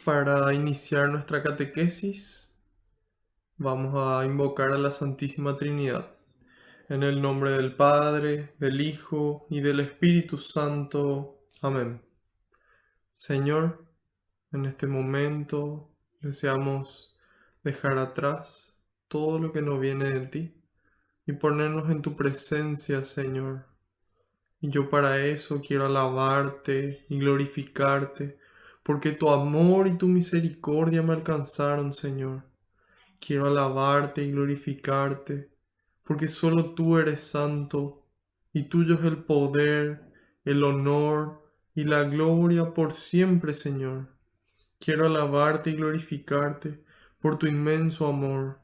Para iniciar nuestra catequesis, vamos a invocar a la Santísima Trinidad. En el nombre del Padre, del Hijo y del Espíritu Santo. Amén. Señor, en este momento deseamos dejar atrás todo lo que no viene de ti y ponernos en tu presencia, Señor. Y yo para eso quiero alabarte y glorificarte, porque tu amor y tu misericordia me alcanzaron, Señor. Quiero alabarte y glorificarte, porque solo tú eres santo, y tuyo es el poder, el honor y la gloria por siempre, Señor. Quiero alabarte y glorificarte por tu inmenso amor,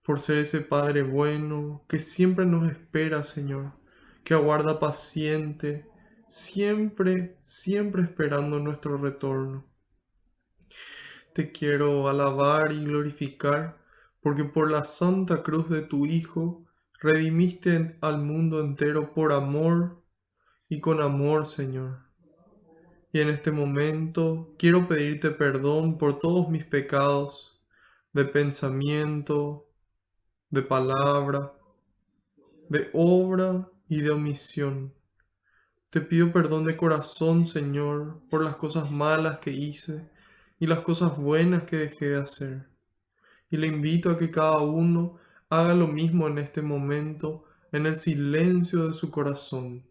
por ser ese Padre bueno que siempre nos espera, Señor, que aguarda paciente, siempre, siempre esperando nuestro retorno. Te quiero alabar y glorificar, porque por la santa cruz de tu Hijo redimiste al mundo entero por amor y con amor, Señor. Y en este momento quiero pedirte perdón por todos mis pecados de pensamiento, de palabra, de obra y de omisión. Te pido perdón de corazón, Señor, por las cosas malas que hice y las cosas buenas que dejé de hacer. Y le invito a que cada uno haga lo mismo en este momento, en el silencio de su corazón.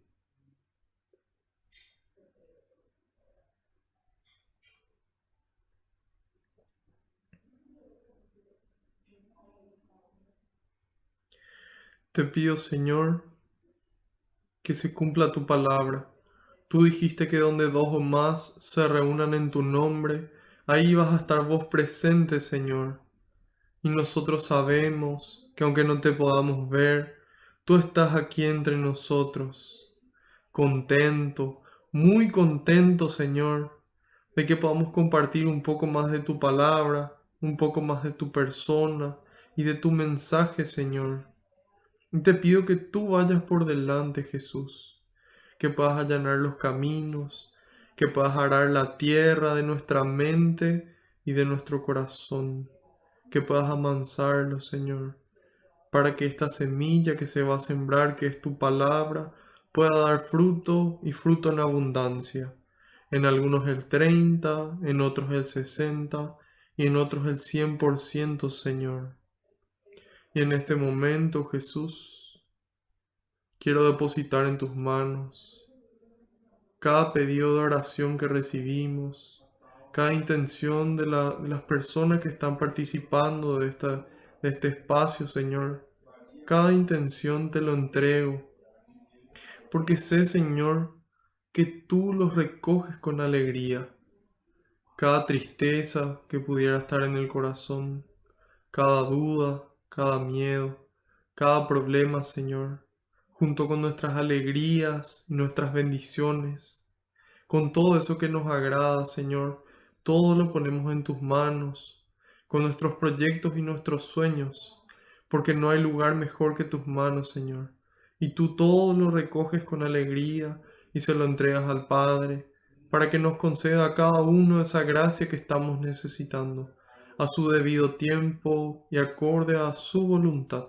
Te pido, Señor, que se cumpla tu palabra. Tú dijiste que donde dos o más se reúnan en tu nombre, ahí vas a estar vos presente, Señor. Y nosotros sabemos que aunque no te podamos ver, tú estás aquí entre nosotros. Contento, muy contento, Señor, de que podamos compartir un poco más de tu palabra, un poco más de tu persona y de tu mensaje, Señor. Y te pido que tú vayas por delante, Jesús, que puedas allanar los caminos, que puedas arar la tierra de nuestra mente y de nuestro corazón, que puedas amansarlo, Señor, para que esta semilla que se va a sembrar, que es tu palabra, pueda dar fruto y fruto en abundancia. En algunos el 30, en otros el 60 y en otros el 100%, Señor. Y en este momento, Jesús, quiero depositar en tus manos cada pedido de oración que recibimos, cada intención de las personas que están participando de este espacio, Señor. Cada intención te lo entrego, porque sé, Señor, que tú los recoges con alegría. Cada tristeza que pudiera estar en el corazón, cada duda, cada miedo, cada problema, Señor, junto con nuestras alegrías y nuestras bendiciones, con todo eso que nos agrada, Señor, todo lo ponemos en tus manos, con nuestros proyectos y nuestros sueños, porque no hay lugar mejor que tus manos, Señor. Y tú todo lo recoges con alegría y se lo entregas al Padre, para que nos conceda a cada uno esa gracia que estamos necesitando, a su debido tiempo y acorde a su voluntad.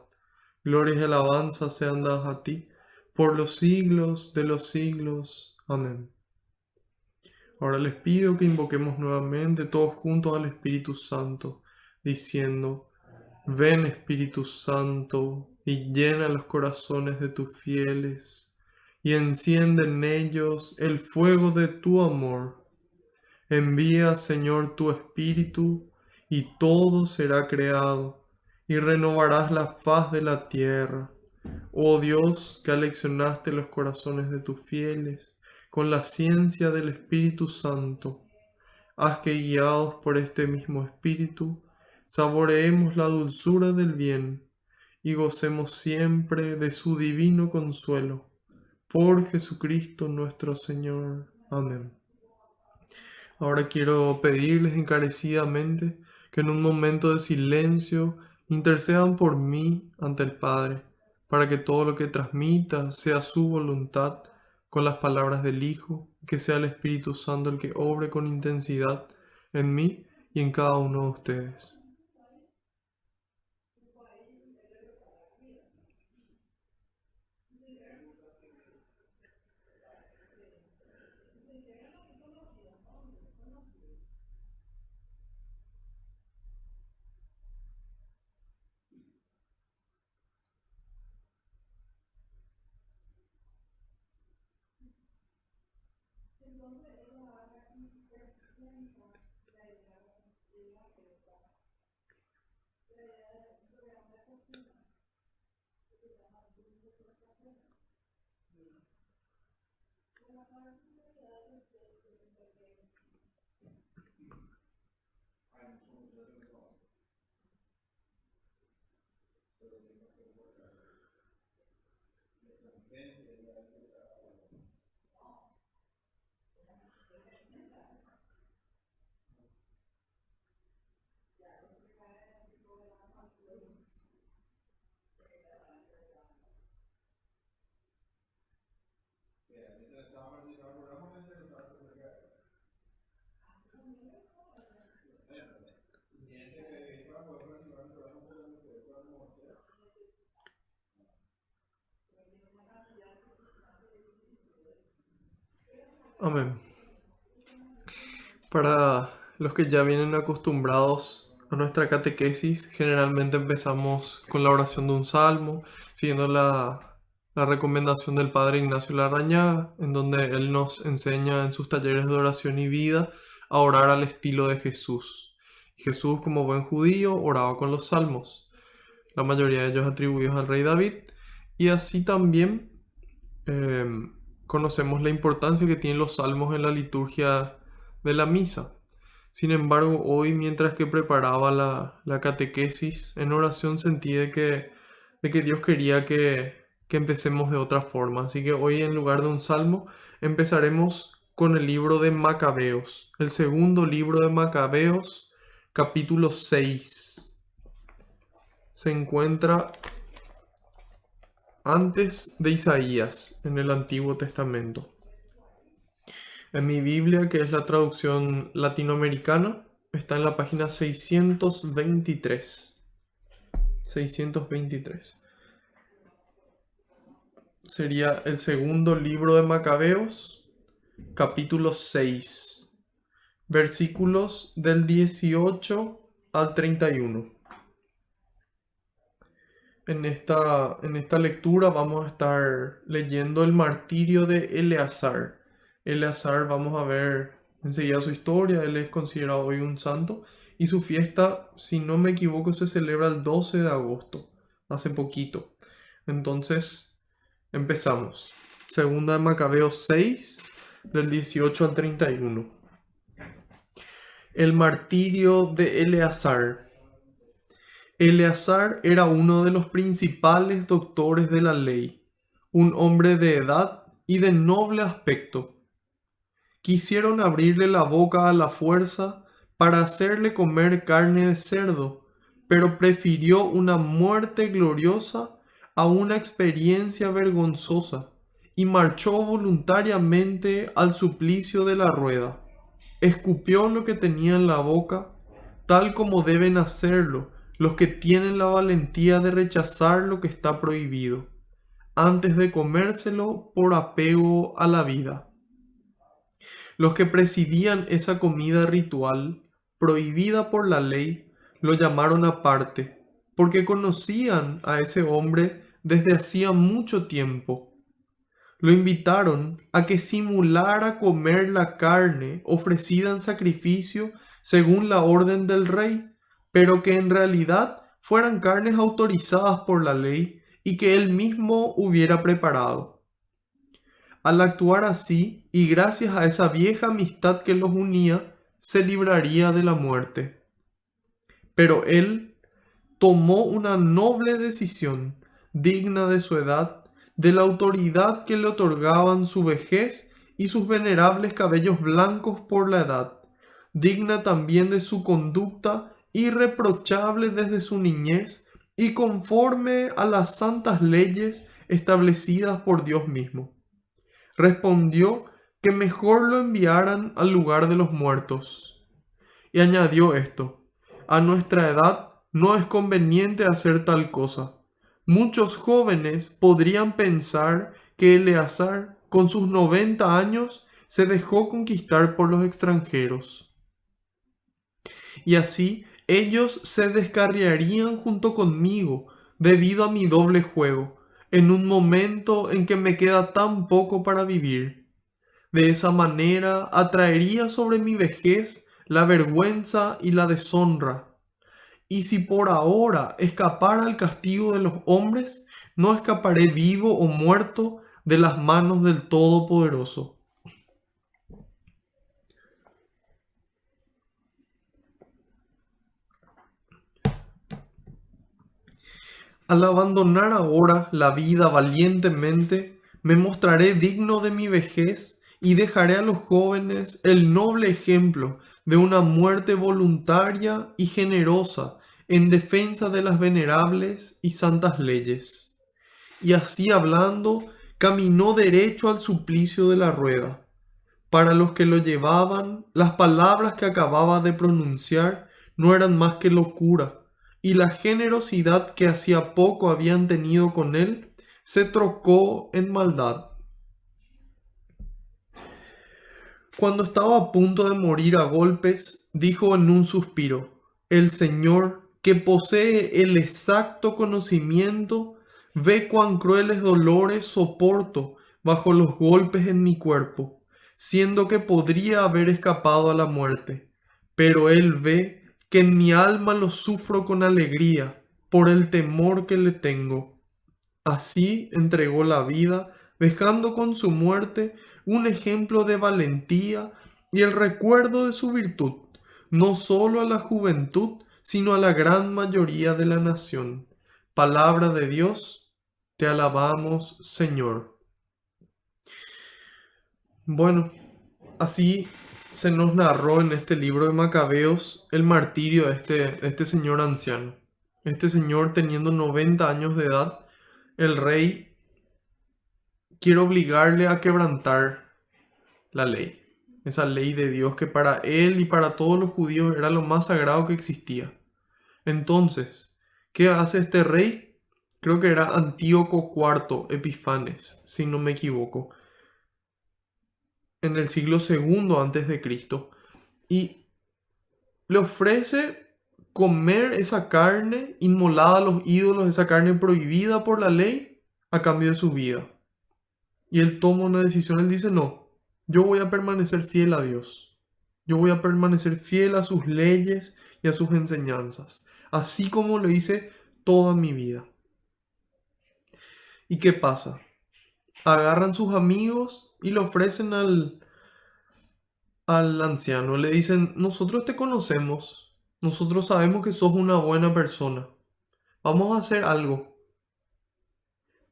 Gloria y alabanza sean dadas a ti, por los siglos de los siglos. Amén. Ahora les pido que invoquemos nuevamente todos juntos al Espíritu Santo, diciendo: ven Espíritu Santo y llena los corazones de tus fieles y enciende en ellos el fuego de tu amor. Envía, Señor, tu Espíritu y todo será creado y renovarás la faz de la tierra. Oh Dios, que aleccionaste los corazones de tus fieles con la ciencia del Espíritu Santo, haz que guiados por este mismo Espíritu, saboreemos la dulzura del bien y gocemos siempre de su divino consuelo. Por Jesucristo nuestro Señor. Amén. Ahora quiero pedirles encarecidamente que en un momento de silencio intercedan por mí ante el Padre, para que todo lo que transmita sea su voluntad con las palabras del Hijo que sea el Espíritu Santo el que obre con intensidad en mí y en cada uno de ustedes. Amén. Para los que ya vienen acostumbrados a nuestra catequesis, generalmente empezamos con la oración de un salmo, siguiendo la recomendación del Padre Ignacio Larrañaga, en donde él nos enseña en sus talleres de oración y vida a orar al estilo de Jesús. Jesús, como buen judío, oraba con los salmos, la mayoría de ellos atribuidos al rey David, y así también eh, conocemos la importancia que tienen los salmos en la liturgia de la misa. Sin embargo, hoy, mientras que preparaba la catequesis en oración, sentí de que Dios quería que empecemos de otra forma. Así que hoy, en lugar de un salmo, empezaremos con el libro de Macabeos, el segundo libro de Macabeos, capítulo 6. Se encuentra antes de Isaías en el Antiguo Testamento. En mi Biblia, que es la traducción latinoamericana, está en la página 623. 623. Sería el segundo libro de Macabeos, capítulo 6, versículos del 18 al 31. En esta lectura vamos a estar leyendo el martirio de Eleazar. Eleazar, vamos a ver enseguida su historia. Él es considerado hoy un santo y su fiesta, si no me equivoco, se celebra el 12 de agosto, hace poquito. Entonces, empezamos. Segunda de Macabeos 6, del 18 al 31. El martirio de Eleazar. Eleazar era uno de los principales doctores de la ley, un hombre de edad y de noble aspecto. Quisieron abrirle la boca a la fuerza para hacerle comer carne de cerdo, pero prefirió una muerte gloriosa a una experiencia vergonzosa y marchó voluntariamente al suplicio de la rueda. Escupió lo que tenía en la boca, tal como deben hacerlo los que tienen la valentía de rechazar lo que está prohibido, antes de comérselo por apego a la vida. Los que presidían esa comida ritual, prohibida por la ley, lo llamaron aparte, porque conocían a ese hombre desde hacía mucho tiempo. Lo invitaron a que simulara comer la carne ofrecida en sacrificio según la orden del rey, pero que en realidad fueran carnes autorizadas por la ley y que él mismo hubiera preparado. Al actuar así, y gracias a esa vieja amistad que los unía, se libraría de la muerte. Pero él tomó una noble decisión, digna de su edad, de la autoridad que le otorgaban su vejez y sus venerables cabellos blancos por la edad, digna también de su conducta irreprochable desde su niñez y conforme a las santas leyes establecidas por Dios mismo. Respondió que mejor lo enviaran al lugar de los muertos. Y añadió esto: a nuestra edad no es conveniente hacer tal cosa. Muchos jóvenes podrían pensar que Eleazar, con sus 90 años, se dejó conquistar por los extranjeros. Y así ellos se descarriarían junto conmigo debido a mi doble juego, en un momento en que me queda tan poco para vivir. De esa manera atraería sobre mi vejez la vergüenza y la deshonra. Y si por ahora escapara al castigo de los hombres, no escaparé vivo o muerto de las manos del Todopoderoso. Al abandonar ahora la vida valientemente, me mostraré digno de mi vejez y dejaré a los jóvenes el noble ejemplo de una muerte voluntaria y generosa en defensa de las venerables y santas leyes. Y así hablando, caminó derecho al suplicio de la rueda. Para los que lo llevaban, las palabras que acababa de pronunciar no eran más que locura, y la generosidad que hacía poco habían tenido con él se trocó en maldad. Cuando estaba a punto de morir a golpes, dijo en un suspiro: el Señor, que posee el exacto conocimiento, ve cuán crueles dolores soporto bajo los golpes en mi cuerpo, siendo que podría haber escapado a la muerte. Pero Él ve que en mi alma lo sufro con alegría por el temor que le tengo. Así entregó la vida, dejando con su muerte un ejemplo de valentía y el recuerdo de su virtud, no solo a la juventud, sino a la gran mayoría de la nación. Palabra de Dios, te alabamos, Señor. Bueno, así se nos narró en este libro de Macabeos el martirio de este señor anciano. Este señor, teniendo 90 años de edad, el rey quiere obligarle a quebrantar la ley. Esa ley de Dios que para él y para todos los judíos era lo más sagrado que existía. Entonces, ¿qué hace este rey? Creo que era Antíoco IV Epifanes, si no me equivoco, en el siglo segundo antes de Cristo. Y le ofrece comer esa carne inmolada a los ídolos, esa carne prohibida por la ley, a cambio de su vida. Y él toma una decisión, él dice: no, yo voy a permanecer fiel a Dios. Yo voy a permanecer fiel a sus leyes y a sus enseñanzas, así como lo hice toda mi vida. ¿Y qué pasa? Agarran sus amigos y le ofrecen al anciano. Le dicen: nosotros te conocemos, nosotros sabemos que sos una buena persona. Vamos a hacer algo.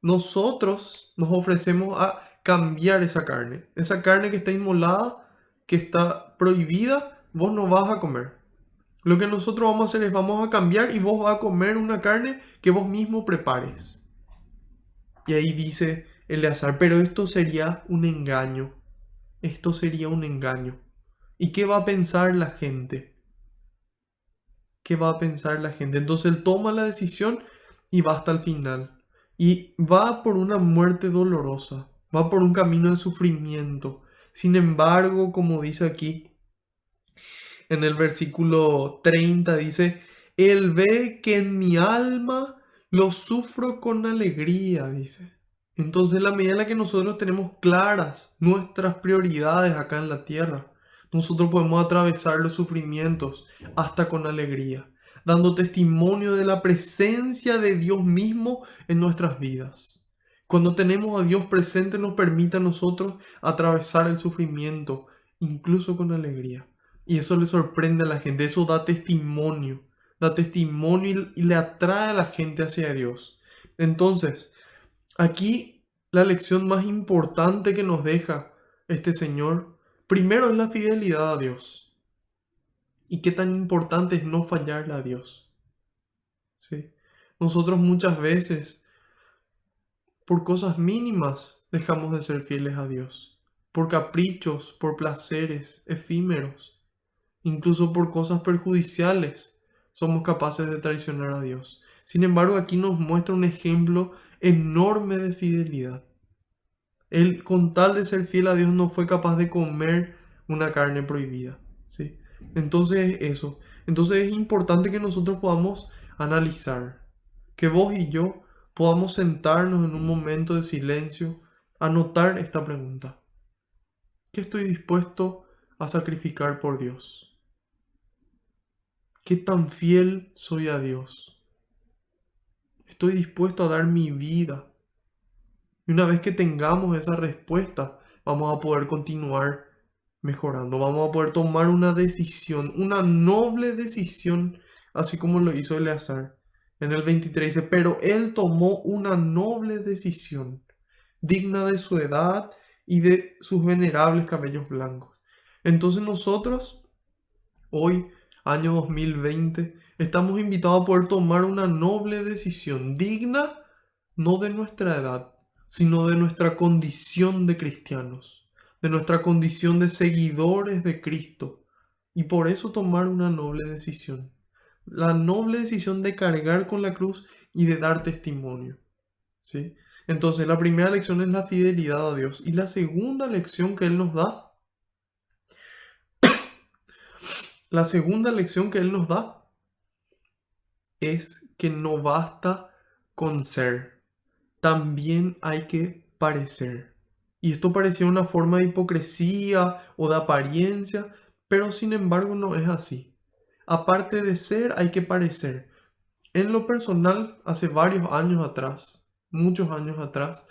Nosotros nos ofrecemos a cambiar esa carne que está inmolada, que está prohibida, vos no vas a comer. Lo que nosotros vamos a hacer es vamos a cambiar y vos vas a comer una carne que vos mismo prepares. Y ahí dice Eleazar: pero esto sería un engaño. Esto sería un engaño. ¿Y qué va a pensar la gente? ¿Qué va a pensar la gente? Entonces él toma la decisión y va hasta el final. Y va por una muerte dolorosa, va por un camino de sufrimiento. Sin embargo, como dice aquí en el versículo 30, dice: Él ve que en mi alma lo sufro con alegría, dice. Entonces, la medida en la que nosotros tenemos claras nuestras prioridades acá en la tierra, nosotros podemos atravesar los sufrimientos hasta con alegría, dando testimonio de la presencia de Dios mismo en nuestras vidas. Cuando tenemos a Dios presente, nos permite a nosotros atravesar el sufrimiento, incluso con alegría. Y eso le sorprende a la gente, eso da testimonio y le atrae a la gente hacia Dios. Entonces, aquí la lección más importante que nos deja este Señor, primero, es la fidelidad a Dios. Y qué tan importante es no fallarle a Dios. ¿Sí? Nosotros muchas veces, por cosas mínimas, dejamos de ser fieles a Dios. por caprichos, por placeres efímeros, incluso por cosas perjudiciales, somos capaces de traicionar a Dios. Sin embargo, aquí nos muestra un ejemplo enorme de fidelidad. Él, con tal de ser fiel a Dios, no fue capaz de comer una carne prohibida, ¿sí? Entonces, eso. Entonces es importante que nosotros podamos analizar, que vos y yo podamos sentarnos en un momento de silencio, anotar esta pregunta. ¿Qué estoy dispuesto a sacrificar por Dios? ¿Qué tan fiel soy a Dios? ¿Estoy dispuesto a dar mi vida? Y una vez que tengamos esa respuesta, vamos a poder continuar mejorando. Vamos a poder tomar una decisión, una noble decisión, así como lo hizo Eleazar. En el 23 dice, pero él tomó una noble decisión, digna de su edad y de sus venerables cabellos blancos. Entonces nosotros, hoy, año 2020, estamos invitados a poder tomar una noble decisión, digna no de nuestra edad, sino de nuestra condición de cristianos, de nuestra condición de seguidores de Cristo. Y por eso tomar una noble decisión, la noble decisión de cargar con la cruz y de dar testimonio, ¿sí? Entonces, la primera lección es la fidelidad a Dios. Y la segunda lección que Él nos da, la segunda lección que Él nos da es que no basta con ser, también hay que parecer. Y esto parecía una forma de hipocresía o de apariencia, pero sin embargo no es así. Aparte de ser, hay que parecer. En lo personal, hace varios años atrás, muchos años atrás,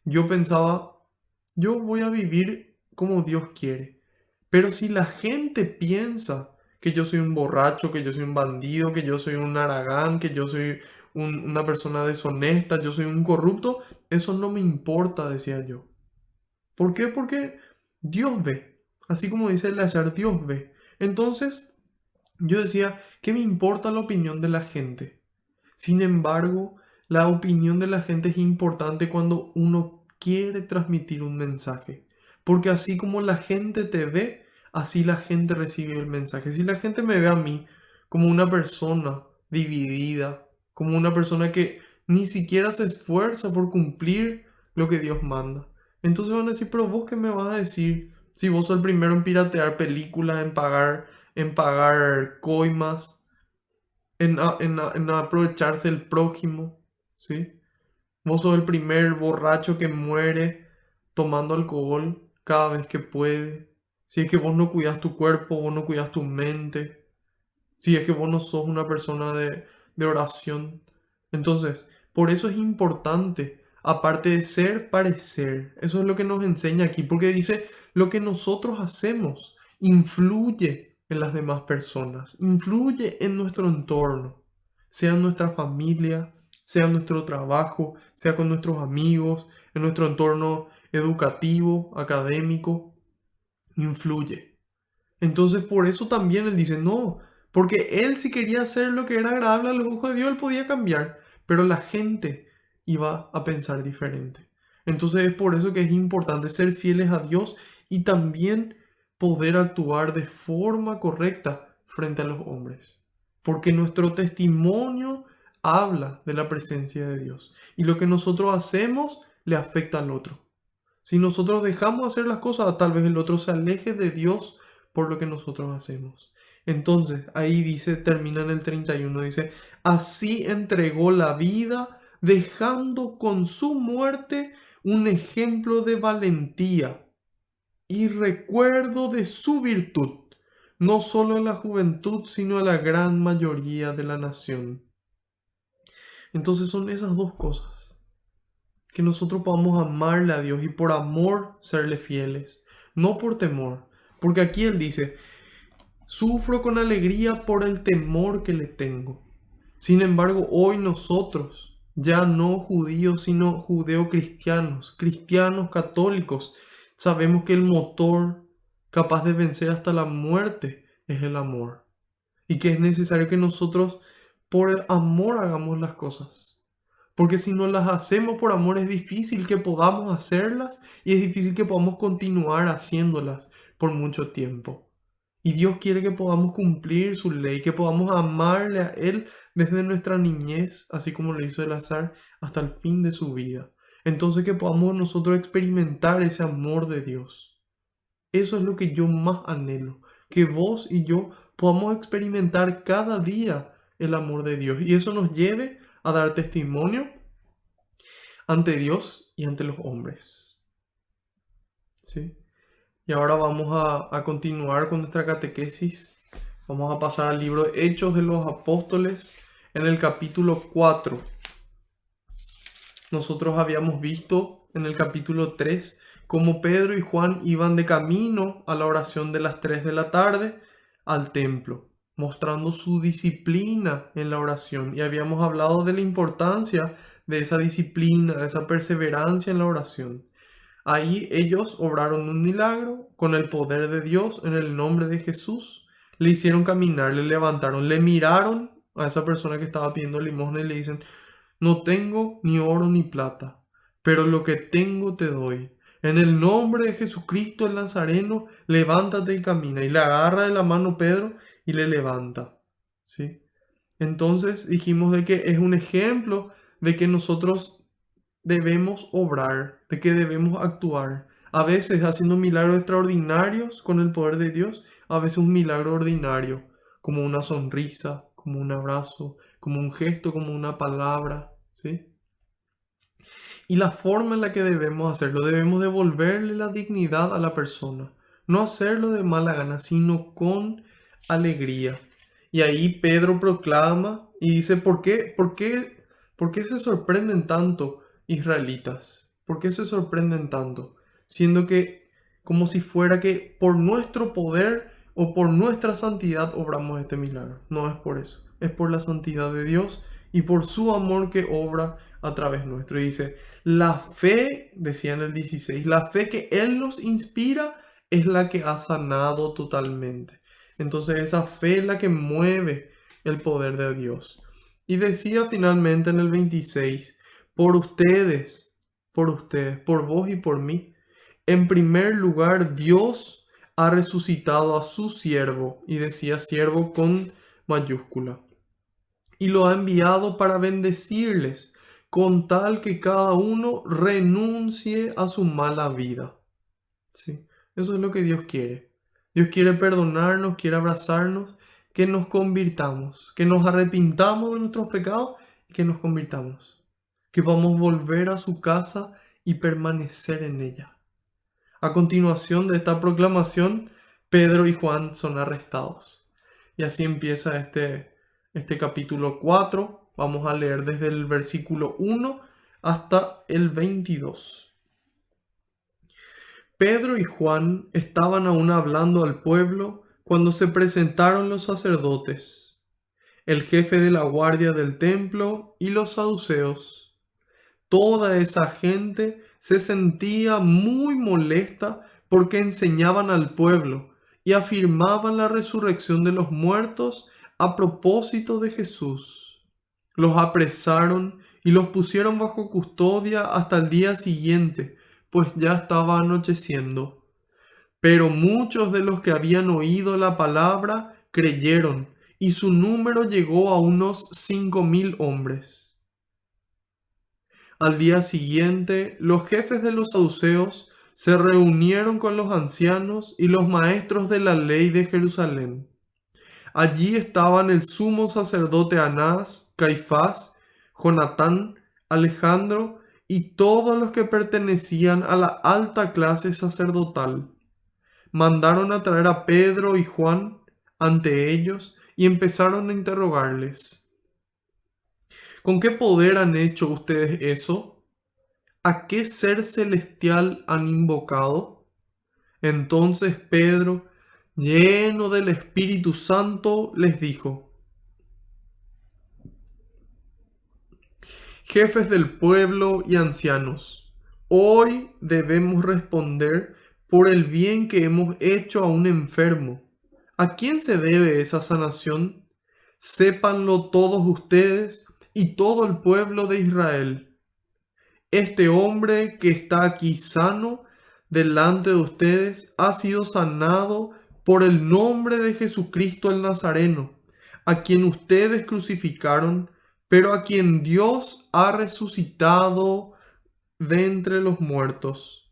yo pensaba, yo voy a vivir como Dios quiere. Pero si la gente piensa que yo soy un borracho, que yo soy un bandido, que yo soy un haragán, que yo soy una persona deshonesta, yo soy un corrupto, eso no me importa, decía yo. ¿Por qué? Porque Dios ve. Así como dice Eleazar, Dios ve. Entonces, yo decía, ¿qué me importa la opinión de la gente? Sin embargo, la opinión de la gente es importante cuando uno quiere transmitir un mensaje. Porque así como la gente te ve, así la gente recibe el mensaje. Si la gente me ve a mí como una persona dividida, como una persona que ni siquiera se esfuerza por cumplir lo que Dios manda, entonces van a decir, pero vos qué me vas a decir si vos sos el primero en piratear películas, en pagar coimas, en aprovecharse el prójimo, ¿sí? Vos sos el primer borracho que muere tomando alcohol cada vez que puede. Si es que vos no cuidas tu cuerpo, vos no cuidas tu mente, si es que vos no sos una persona de oración. Entonces, por eso es importante, aparte de ser, parecer. Eso es lo que nos enseña aquí, porque dice, lo que nosotros hacemos influye en las demás personas, influye en nuestro entorno, sea en nuestra familia, sea en nuestro trabajo, sea con nuestros amigos, en nuestro entorno educativo, académico, influye. Entonces por eso también él dice, no, porque él si quería hacer lo que era agradable a los ojos de Dios, él podía cambiar, pero la gente iba a pensar diferente. Entonces es por eso que es importante ser fieles a Dios y también poder actuar de forma correcta frente a los hombres. Porque nuestro testimonio habla de la presencia de Dios y lo que nosotros hacemos le afecta al otro. Si nosotros dejamos hacer las cosas, tal vez el otro se aleje de Dios por lo que nosotros hacemos. Entonces, ahí dice, termina en el 31, dice, así entregó la vida, dejando con su muerte un ejemplo de valentía y recuerdo de su virtud, no solo en la juventud, sino a la gran mayoría de la nación. Entonces son esas dos cosas, que nosotros podamos amarle a Dios y por amor serle fieles, no por temor. Porque aquí Él dice, sufro con alegría por el temor que le tengo. Sin embargo, hoy nosotros, ya no judíos, sino judeocristianos, cristianos católicos, sabemos que el motor capaz de vencer hasta la muerte es el amor. Y que es necesario que nosotros, por el amor, hagamos las cosas. Porque si no las hacemos por amor es difícil que podamos hacerlas y es difícil que podamos continuar haciéndolas por mucho tiempo. Y Dios quiere que podamos cumplir su ley, que podamos amarle a Él desde nuestra niñez, así como lo hizo Elazar, hasta el fin de su vida. Entonces que podamos nosotros experimentar ese amor de Dios. Eso es lo que yo más anhelo, que vos y yo podamos experimentar cada día el amor de Dios y eso nos lleve a dar testimonio ante Dios y ante los hombres. ¿Sí? Y ahora vamos a continuar con nuestra catequesis. Vamos a pasar al libro de Hechos de los Apóstoles en el capítulo 4. Nosotros habíamos visto en el capítulo 3 cómo Pedro y Juan iban de camino a la oración de las 3 de la tarde al templo, mostrando su disciplina en la oración. Y habíamos hablado de la importancia de esa disciplina, de esa perseverancia en la oración. Ahí ellos obraron un milagro con el poder de Dios en el nombre de Jesús. Le hicieron caminar, le levantaron, le miraron a esa persona que estaba pidiendo limosna y le dicen: no tengo ni oro ni plata, pero lo que tengo te doy. En el nombre de Jesucristo el Nazareno, levántate y camina. Y le agarra de la mano Pedro y le levanta. ¿Sí? Entonces dijimos de que es un ejemplo de que nosotros debemos obrar, de que debemos actuar. A veces haciendo milagros extraordinarios con el poder de Dios, a veces un milagro ordinario, como una sonrisa, como un abrazo, como un gesto, como una palabra, ¿sí? Y la forma en la que debemos hacerlo, debemos devolverle la dignidad a la persona. No hacerlo de mala gana, sino con alegría. Y ahí Pedro proclama y dice: ¿por qué se sorprenden tanto, israelitas? ¿Por qué se sorprenden tanto? Siendo que como si fuera que por nuestro poder o por nuestra santidad obramos este milagro. No es por eso, es por la santidad de Dios y por su amor que obra a través nuestro. Y dice: la fe, decía en el 16, la fe que Él nos inspira es la que ha sanado totalmente. Entonces esa fe es la que mueve el poder de Dios. Y decía finalmente en el 26, por ustedes, por vos y por mí, en primer lugar Dios ha resucitado a su siervo, y decía siervo con mayúscula, y lo ha enviado para bendecirles, con tal que cada uno renuncie a su mala vida. Sí, eso es lo que Dios quiere. Dios quiere perdonarnos, quiere abrazarnos, que nos convirtamos, que nos arrepintamos de nuestros pecados y que nos convirtamos. Que vamos a volver a su casa y permanecer en ella. A continuación de esta proclamación, Pedro y Juan son arrestados. Y así empieza este capítulo 4. Vamos a leer desde el versículo 1 hasta el 22. Pedro y Juan estaban aún hablando al pueblo cuando se presentaron los sacerdotes, el jefe de la guardia del templo y los saduceos. Toda esa gente se sentía muy molesta porque enseñaban al pueblo y afirmaban la resurrección de los muertos a propósito de Jesús. Los apresaron y los pusieron bajo custodia hasta el día siguiente, pues ya estaba anocheciendo. Pero muchos de los que habían oído la palabra creyeron, y su número llegó a unos 5.000 hombres. Al día siguiente, los jefes de los saduceos se reunieron con los ancianos y los maestros de la ley de Jerusalén. Allí estaban el sumo sacerdote Anás, Caifás, Jonatán, Alejandro y todos los que pertenecían a la alta clase sacerdotal. Mandaron a traer a Pedro y Juan ante ellos y empezaron a interrogarles. ¿Con qué poder han hecho ustedes eso? ¿A qué ser celestial han invocado? Entonces Pedro, lleno del Espíritu Santo, les dijo: jefes del pueblo y ancianos, hoy debemos responder por el bien que hemos hecho a un enfermo. ¿A quién se debe esa sanación? Sépanlo todos ustedes y todo el pueblo de Israel: este hombre que está aquí sano delante de ustedes ha sido sanado por el nombre de Jesucristo el Nazareno, a quien ustedes crucificaron, pero a quien Dios ha resucitado de entre los muertos.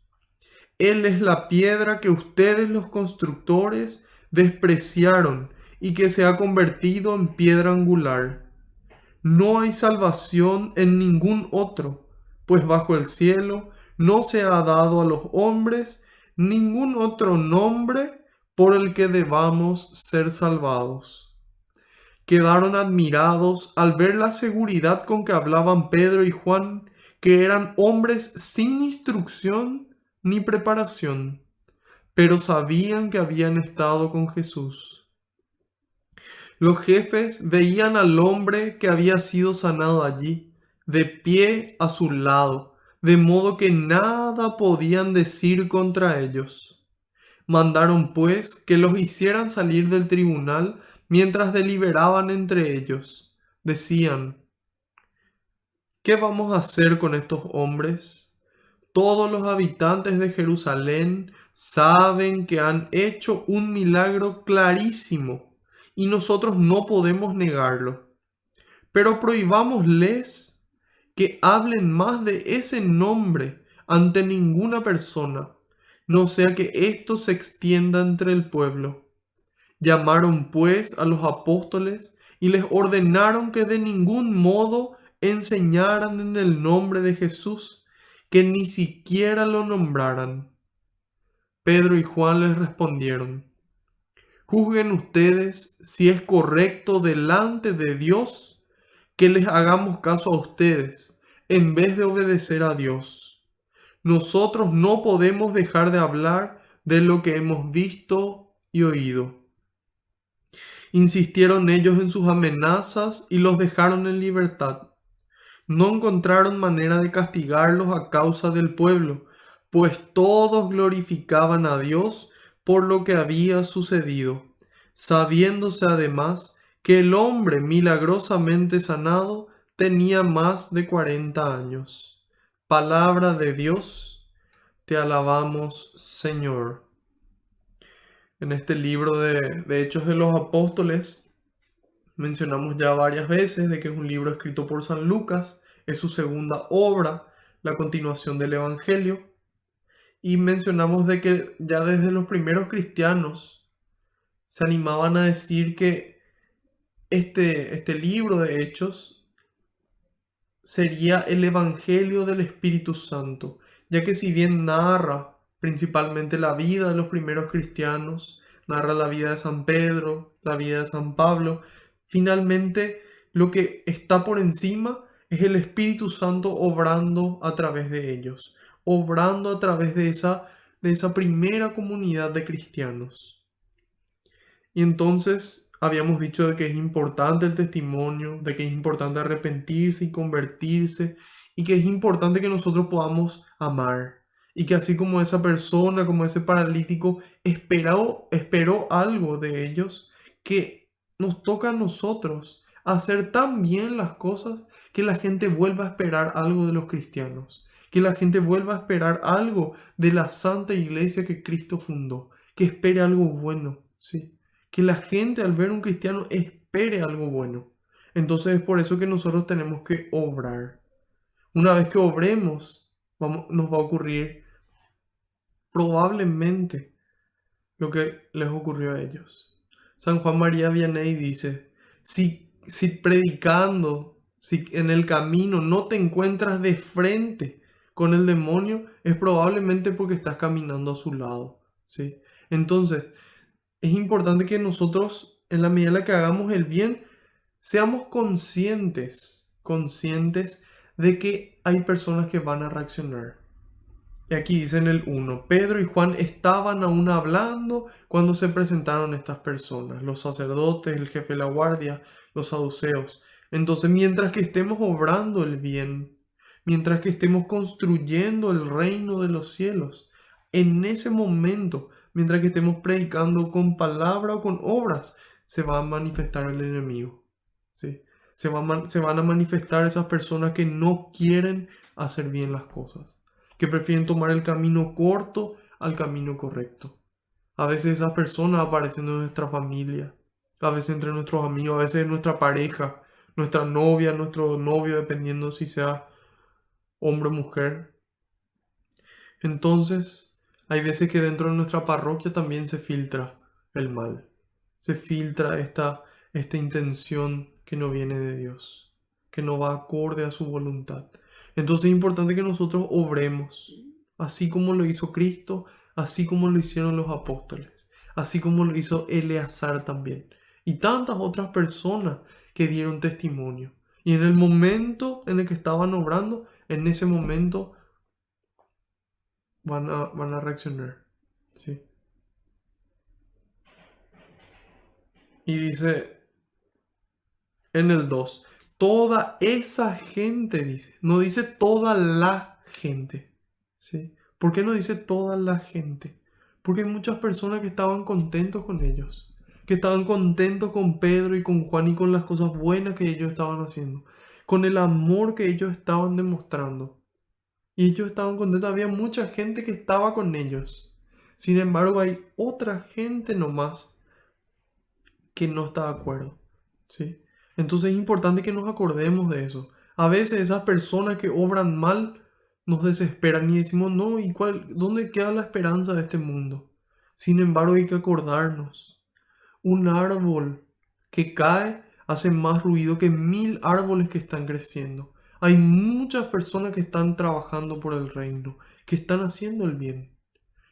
Él es la piedra que ustedes los constructores despreciaron y que se ha convertido en piedra angular. No hay salvación en ningún otro, pues bajo el cielo no se ha dado a los hombres ningún otro nombre por el que debamos ser salvados. Quedaron admirados al ver la seguridad con que hablaban Pedro y Juan, que eran hombres sin instrucción ni preparación, pero sabían que habían estado con Jesús. Los jefes veían al hombre que había sido sanado allí, de pie a su lado, de modo que nada podían decir contra ellos. Mandaron pues que los hicieran salir del tribunal mientras deliberaban entre ellos. Decían: ¿qué vamos a hacer con estos hombres? Todos los habitantes de Jerusalén saben que han hecho un milagro clarísimo y nosotros no podemos negarlo. Pero prohibámosles que hablen más de ese nombre ante ninguna persona, no sea que esto se extienda entre el pueblo. Llamaron pues a los apóstoles y les ordenaron que de ningún modo enseñaran en el nombre de Jesús, que ni siquiera lo nombraran. Pedro y Juan les respondieron: juzguen ustedes si es correcto delante de Dios que les hagamos caso a ustedes en vez de obedecer a Dios. Nosotros no podemos dejar de hablar de lo que hemos visto y oído. Insistieron ellos en sus amenazas y los dejaron en libertad. No encontraron manera de castigarlos a causa del pueblo, pues todos glorificaban a Dios por lo que había sucedido, sabiéndose además que el hombre milagrosamente sanado tenía más de 40 años. Palabra de Dios, te alabamos, Señor. En este libro de Hechos de los Apóstoles mencionamos ya varias veces de que es un libro escrito por San Lucas, es su segunda obra, la continuación del Evangelio, y mencionamos de que ya desde los primeros cristianos se animaban a decir que este libro de Hechos sería el Evangelio del Espíritu Santo, ya que si bien narra principalmente la vida de los primeros cristianos, narra la vida de San Pedro, la vida de San Pablo, finalmente lo que está por encima es el Espíritu Santo obrando a través de ellos, obrando a través de esa primera comunidad de cristianos. Y entonces habíamos dicho de que es importante el testimonio, de que es importante arrepentirse y convertirse, y que es importante que nosotros podamos amar. Y que así como esa persona, como ese paralítico, esperó algo de ellos, que nos toca a nosotros hacer tan bien las cosas que la gente vuelva a esperar algo de los cristianos, que la gente vuelva a esperar algo de la Santa Iglesia que Cristo fundó, que espere algo bueno, ¿sí? Que la gente al ver un cristiano espere algo bueno. Entonces es por eso que nosotros tenemos que obrar. Una vez que obremos, nos va a ocurrir probablemente lo que les ocurrió a ellos. San Juan María Vianney dice: si predicando, si en el camino no te encuentras de frente con el demonio, es probablemente porque estás caminando a su lado, ¿sí? Entonces, es importante que nosotros, en la medida en la que hagamos el bien, seamos conscientes de que hay personas que van a reaccionar. Y aquí dice en el 1: Pedro y Juan estaban aún hablando cuando se presentaron estas personas, los sacerdotes, el jefe de la guardia, los saduceos. Entonces, mientras que estemos obrando el bien, mientras que estemos construyendo el reino de los cielos, en ese momento, mientras que estemos predicando con palabra o con obras, se va a manifestar el enemigo, ¿sí? Se van a manifestar esas personas que no quieren hacer bien las cosas, que prefieren tomar el camino corto al camino correcto. A veces esas personas aparecen en nuestra familia, a veces entre nuestros amigos, a veces en nuestra pareja, nuestra novia, nuestro novio, dependiendo si sea hombre o mujer. Entonces, hay veces que dentro de nuestra parroquia también se filtra el mal, se filtra esta intención que no viene de Dios, que no va acorde a su voluntad. Entonces es importante que nosotros obremos, así como lo hizo Cristo, así como lo hicieron los apóstoles, así como lo hizo Eleazar también, y tantas otras personas que dieron testimonio. Y en el momento en el que estaban obrando, en ese momento van a reaccionar. ¿Sí? Y dice en el 2 toda esa gente dice, no dice toda la gente. ¿Sí? ¿Por qué no dice toda la gente? Porque hay muchas personas que estaban contentos con ellos, que estaban contentos con Pedro y con Juan y con las cosas buenas que ellos estaban haciendo, con el amor que ellos estaban demostrando. Y ellos estaban contentos, había mucha gente que estaba con ellos. Sin embargo, hay otra gente nomás que no está de acuerdo, ¿sí? Entonces es importante que nos acordemos de eso. A veces esas personas que obran mal nos desesperan y decimos, no, ¿y dónde queda la esperanza de este mundo? Sin embargo, hay que acordarnos. Un árbol que cae hace más ruido que 1000 árboles que están creciendo. Hay muchas personas que están trabajando por el reino, que están haciendo el bien.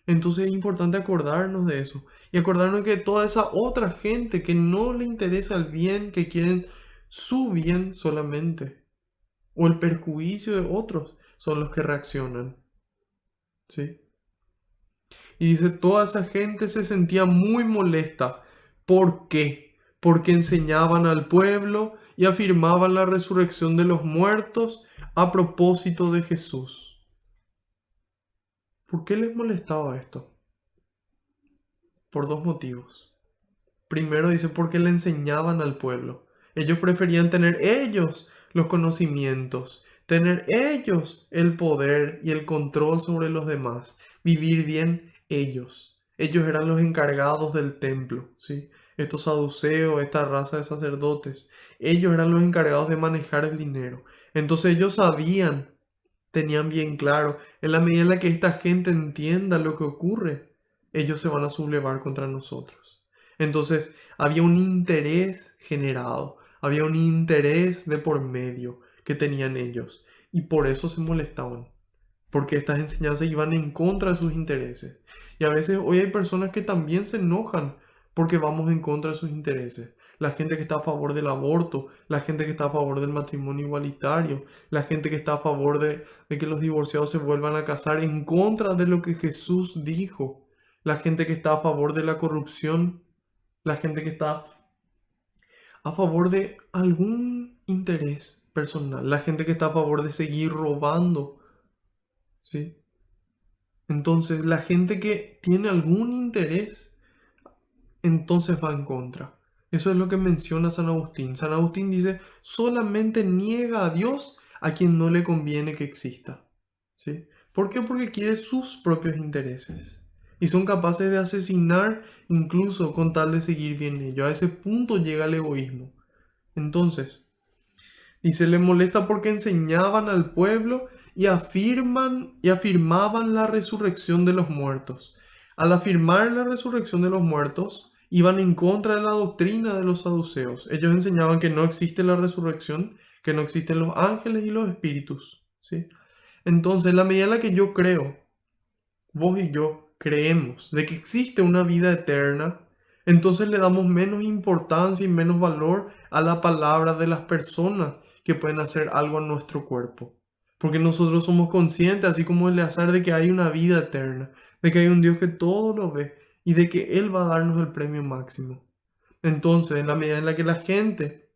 Entonces es importante acordarnos de eso y acordarnos que toda esa otra gente que no le interesa el bien, que quieren su bien solamente o el perjuicio de otros, son los que reaccionan, ¿sí? Y dice, toda esa gente se sentía muy molesta. ¿Por qué? Porque enseñaban al pueblo y afirmaban la resurrección de los muertos a propósito de Jesús. ¿Por qué les molestaba esto? Por dos motivos. Primero dice porque le enseñaban al pueblo. Ellos preferían tener ellos los conocimientos, tener ellos el poder y el control sobre los demás, vivir bien ellos. Ellos eran los encargados del templo, ¿sí? Estos saduceos, esta raza de sacerdotes, ellos eran los encargados de manejar el dinero. Entonces ellos sabían, tenían bien claro, en la medida en la que esta gente entienda lo que ocurre, ellos se van a sublevar contra nosotros. Entonces, había un interés generado, había un interés de por medio que tenían ellos, y por eso se molestaban, porque estas enseñanzas iban en contra de sus intereses. Y a veces hoy hay personas que también se enojan porque vamos en contra de sus intereses. La gente que está a favor del aborto, la gente que está a favor del matrimonio igualitario, la gente que está a favor de que los divorciados se vuelvan a casar en contra de lo que Jesús dijo, la gente que está a favor de la corrupción, la gente que está a favor de algún interés personal, la gente que está a favor de seguir robando, ¿sí? Entonces, la gente que tiene algún interés, entonces va en contra. Eso es lo que menciona San Agustín. San Agustín dice, solamente niega a Dios a quien no le conviene que exista. ¿Sí? ¿Por qué? Porque quiere sus propios intereses. Y son capaces de asesinar incluso con tal de seguir bien ellos. A ese punto llega el egoísmo. Entonces, dice, le molesta porque enseñaban al pueblo y afirmaban la resurrección de los muertos. Al afirmar la resurrección de los muertos, iban en contra de la doctrina de los saduceos. Ellos enseñaban que no existe la resurrección, que no existen los ángeles y los espíritus, ¿sí? Entonces, en la medida en la que yo creo, vos y yo creemos de que existe una vida eterna, entonces le damos menos importancia y menos valor a la palabra de las personas que pueden hacer algo a nuestro cuerpo. Porque nosotros somos conscientes, así como Eleazar, de que hay una vida eterna, de que hay un Dios que todo lo ve y de que Él va a darnos el premio máximo. Entonces, en la medida en la que la gente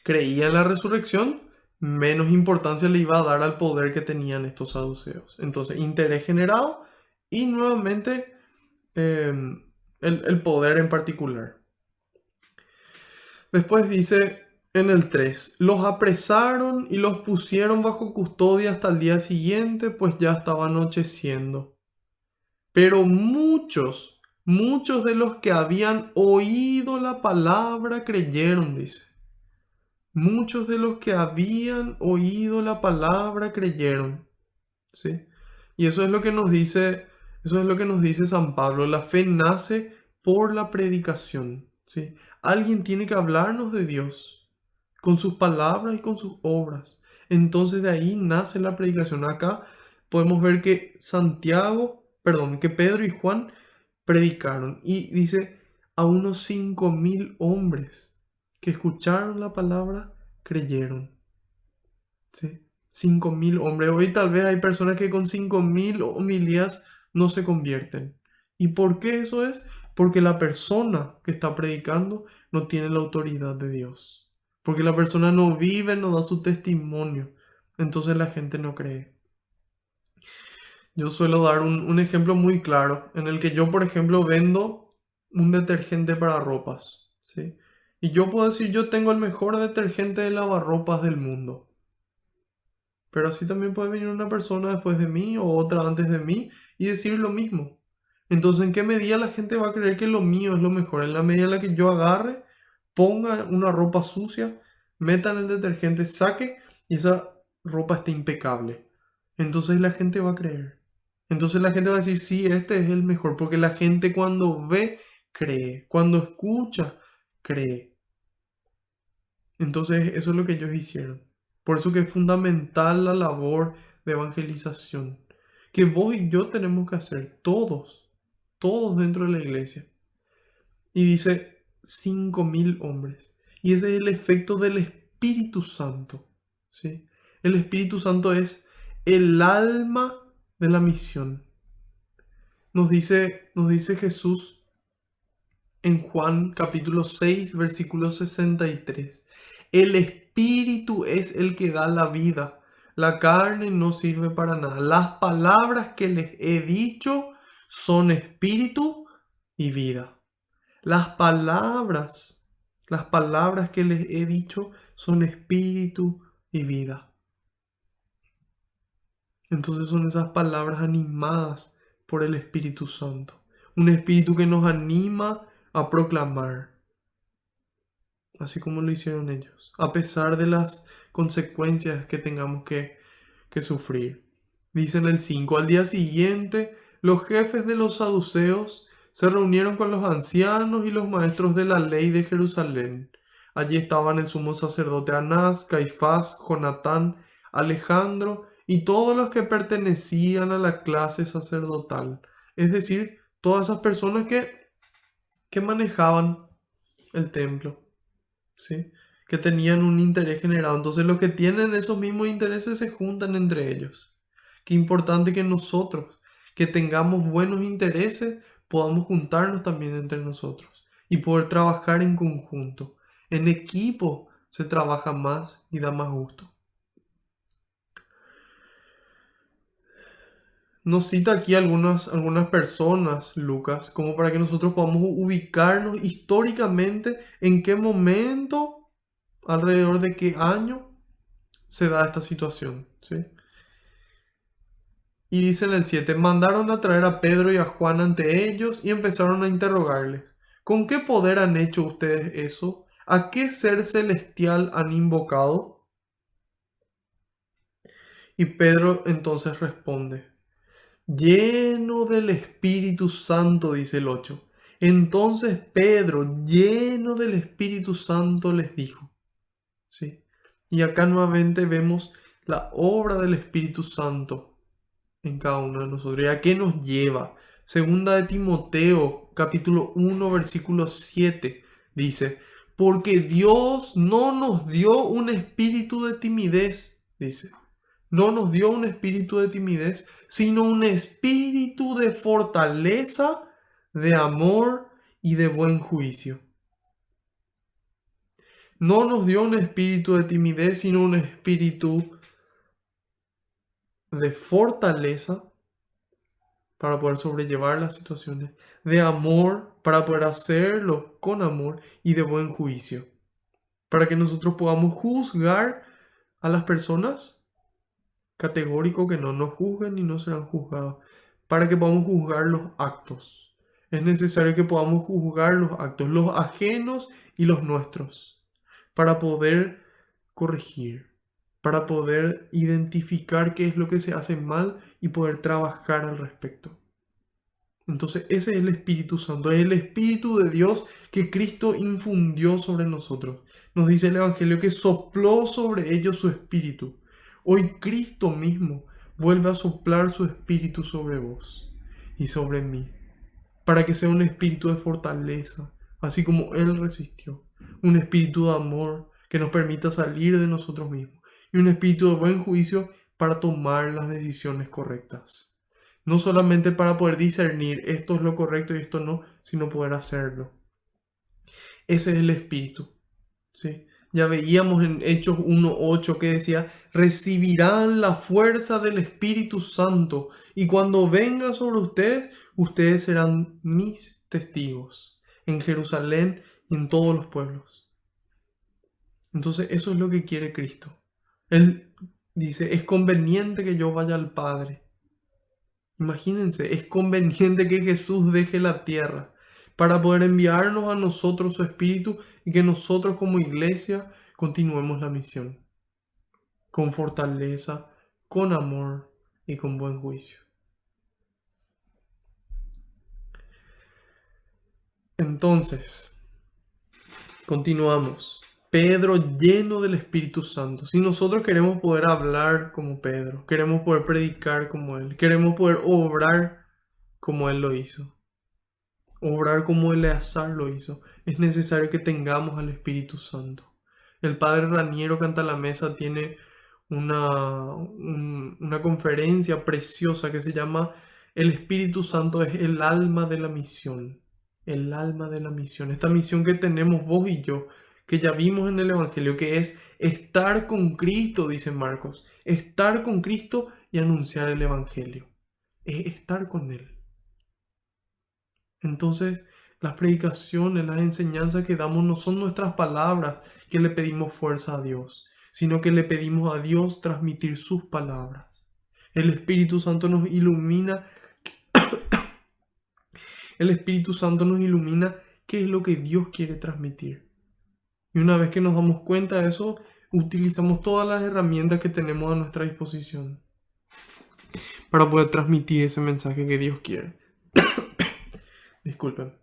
creía en la resurrección, menos importancia le iba a dar al poder que tenían estos saduceos. Entonces, interés generado y nuevamente el poder en particular. Después dice En el 3 los apresaron y los pusieron bajo custodia hasta el día siguiente, pues ya estaba anocheciendo. Pero muchos de los que habían oído la palabra creyeron, dice. Muchos de los que habían oído la palabra creyeron, ¿sí? Y eso es lo que nos dice, eso es lo que nos dice San Pablo. La fe nace por la predicación, ¿sí? Alguien tiene que hablarnos de Dios con sus palabras y con sus obras. Entonces de ahí nace la predicación. Acá podemos ver que que Pedro y Juan predicaron. Y dice, a unos 5.000 hombres que escucharon la palabra, creyeron. ¿Sí? 5.000 hombres. Hoy tal vez hay personas que con 5.000 homilías no se convierten. ¿Y por qué eso es? Porque la persona que está predicando no tiene la autoridad de Dios. Porque la persona no vive, no da su testimonio. Entonces la gente no cree. Yo suelo dar un ejemplo muy claro en el que yo, por ejemplo, vendo un detergente para ropas, ¿sí? Y yo puedo decir, yo tengo el mejor detergente de lavarropas del mundo. Pero así también puede venir una persona después de mí o otra antes de mí y decir lo mismo. Entonces, ¿en qué medida la gente va a creer que lo mío es lo mejor? En la medida en la que yo agarre, ponga una ropa sucia, meta en el detergente, saque y esa ropa esté impecable. Entonces la gente va a creer. Entonces la gente va a decir, sí, este es el mejor, porque la gente cuando ve, cree. Cuando escucha, cree. Entonces eso es lo que ellos hicieron. Por eso que es fundamental la labor de evangelización. Que vos y yo tenemos que hacer, todos dentro de la iglesia. Y dice 5.000 hombres. Y ese es el efecto del Espíritu Santo. ¿Sí? El Espíritu Santo es el alma de la misión. Nos dice Jesús en Juan capítulo 6, versículo 63. El Espíritu es el que da la vida. La carne no sirve para nada. Las palabras que les he dicho son espíritu y vida. Las palabras que les he dicho son espíritu y vida. Entonces son esas palabras animadas por el Espíritu Santo. Un espíritu que nos anima a proclamar, así como lo hicieron ellos, a pesar de las consecuencias que tengamos que sufrir. Dice en el 5, al día siguiente, los jefes de los saduceos se reunieron con los ancianos y los maestros de la ley de Jerusalén. Allí estaban el sumo sacerdote Anás, Caifás, Jonatán, Alejandro y todos los que pertenecían a la clase sacerdotal, es decir, todas esas personas que manejaban el templo. ¿Sí? Que tenían un interés generado. Entonces los que tienen esos mismos intereses se juntan entre ellos. Qué importante que nosotros, que tengamos buenos intereses, podamos juntarnos también entre nosotros y poder trabajar en conjunto. En equipo se trabaja más y da más gusto. Nos cita aquí algunas personas, Lucas, como para que nosotros podamos ubicarnos históricamente en qué momento, alrededor de qué año se da esta situación, ¿sí? Y dice en el 7, mandaron a traer a Pedro y a Juan ante ellos y empezaron a interrogarles. ¿Con qué poder han hecho ustedes eso? ¿A qué ser celestial han invocado? Y Pedro entonces responde, lleno del Espíritu Santo, dice el 8. Entonces Pedro, lleno del Espíritu Santo, les dijo, ¿sí? Y acá nuevamente vemos la obra del Espíritu Santo en cada uno de nosotros. ¿Y a qué nos lleva? Segunda de Timoteo, capítulo 1, versículo 7, dice, porque Dios no nos dio un espíritu de timidez, dice. No nos dio un espíritu de timidez, sino un espíritu de fortaleza, de amor y de buen juicio. No nos dio un espíritu de timidez, sino un espíritu de fortaleza para poder sobrellevar las situaciones, de amor para poder hacerlo con amor y de buen juicio para que nosotros podamos juzgar a las personas. Categórico que no nos juzguen y no serán juzgados, para que podamos juzgar los actos. Es necesario que podamos juzgar los actos, los ajenos y los nuestros, para poder corregir, para poder identificar qué es lo que se hace mal y poder trabajar al respecto. Entonces ese es el Espíritu Santo, es el Espíritu de Dios que Cristo infundió sobre nosotros. Nos dice el Evangelio que sopló sobre ellos su Espíritu. Hoy Cristo mismo vuelve a soplar su Espíritu sobre vos y sobre mí, para que sea un espíritu de fortaleza, así como Él resistió. Un espíritu de amor que nos permita salir de nosotros mismos. Y un espíritu de buen juicio para tomar las decisiones correctas. No solamente para poder discernir esto es lo correcto y esto no, sino poder hacerlo. Ese es el espíritu, ¿sí? Ya veíamos en Hechos 1:8 que decía, recibirán la fuerza del Espíritu Santo y cuando venga sobre ustedes, ustedes serán mis testigos en Jerusalén y en todos los pueblos. Entonces eso es lo que quiere Cristo. Él dice, es conveniente que yo vaya al Padre. Imagínense, es conveniente que Jesús deje la tierra para poder enviarnos a nosotros su Espíritu y que nosotros como iglesia continuemos la misión con fortaleza, con amor y con buen juicio. Entonces, continuamos. Pedro lleno del Espíritu Santo. Si nosotros queremos poder hablar como Pedro, queremos poder predicar como él, queremos poder obrar como él lo hizo, obrar como Eleazar lo hizo, es necesario que tengamos al Espíritu Santo. El padre Raniero Cantalamessa tiene una conferencia preciosa que se llama El Espíritu Santo es el alma de la misión. El alma de la misión. Esta misión que tenemos vos y yo, que ya vimos en el Evangelio, que es estar con Cristo, dice Marcos. Estar con Cristo y anunciar el Evangelio. Es estar con Él. Entonces, las predicaciones, las enseñanzas que damos no son nuestras palabras que le pedimos fuerza a Dios, sino que le pedimos a Dios transmitir sus palabras. El Espíritu Santo nos ilumina, el Espíritu Santo nos ilumina qué es lo que Dios quiere transmitir. Y una vez que nos damos cuenta de eso, utilizamos todas las herramientas que tenemos a nuestra disposición para poder transmitir ese mensaje que Dios quiere. Disculpen.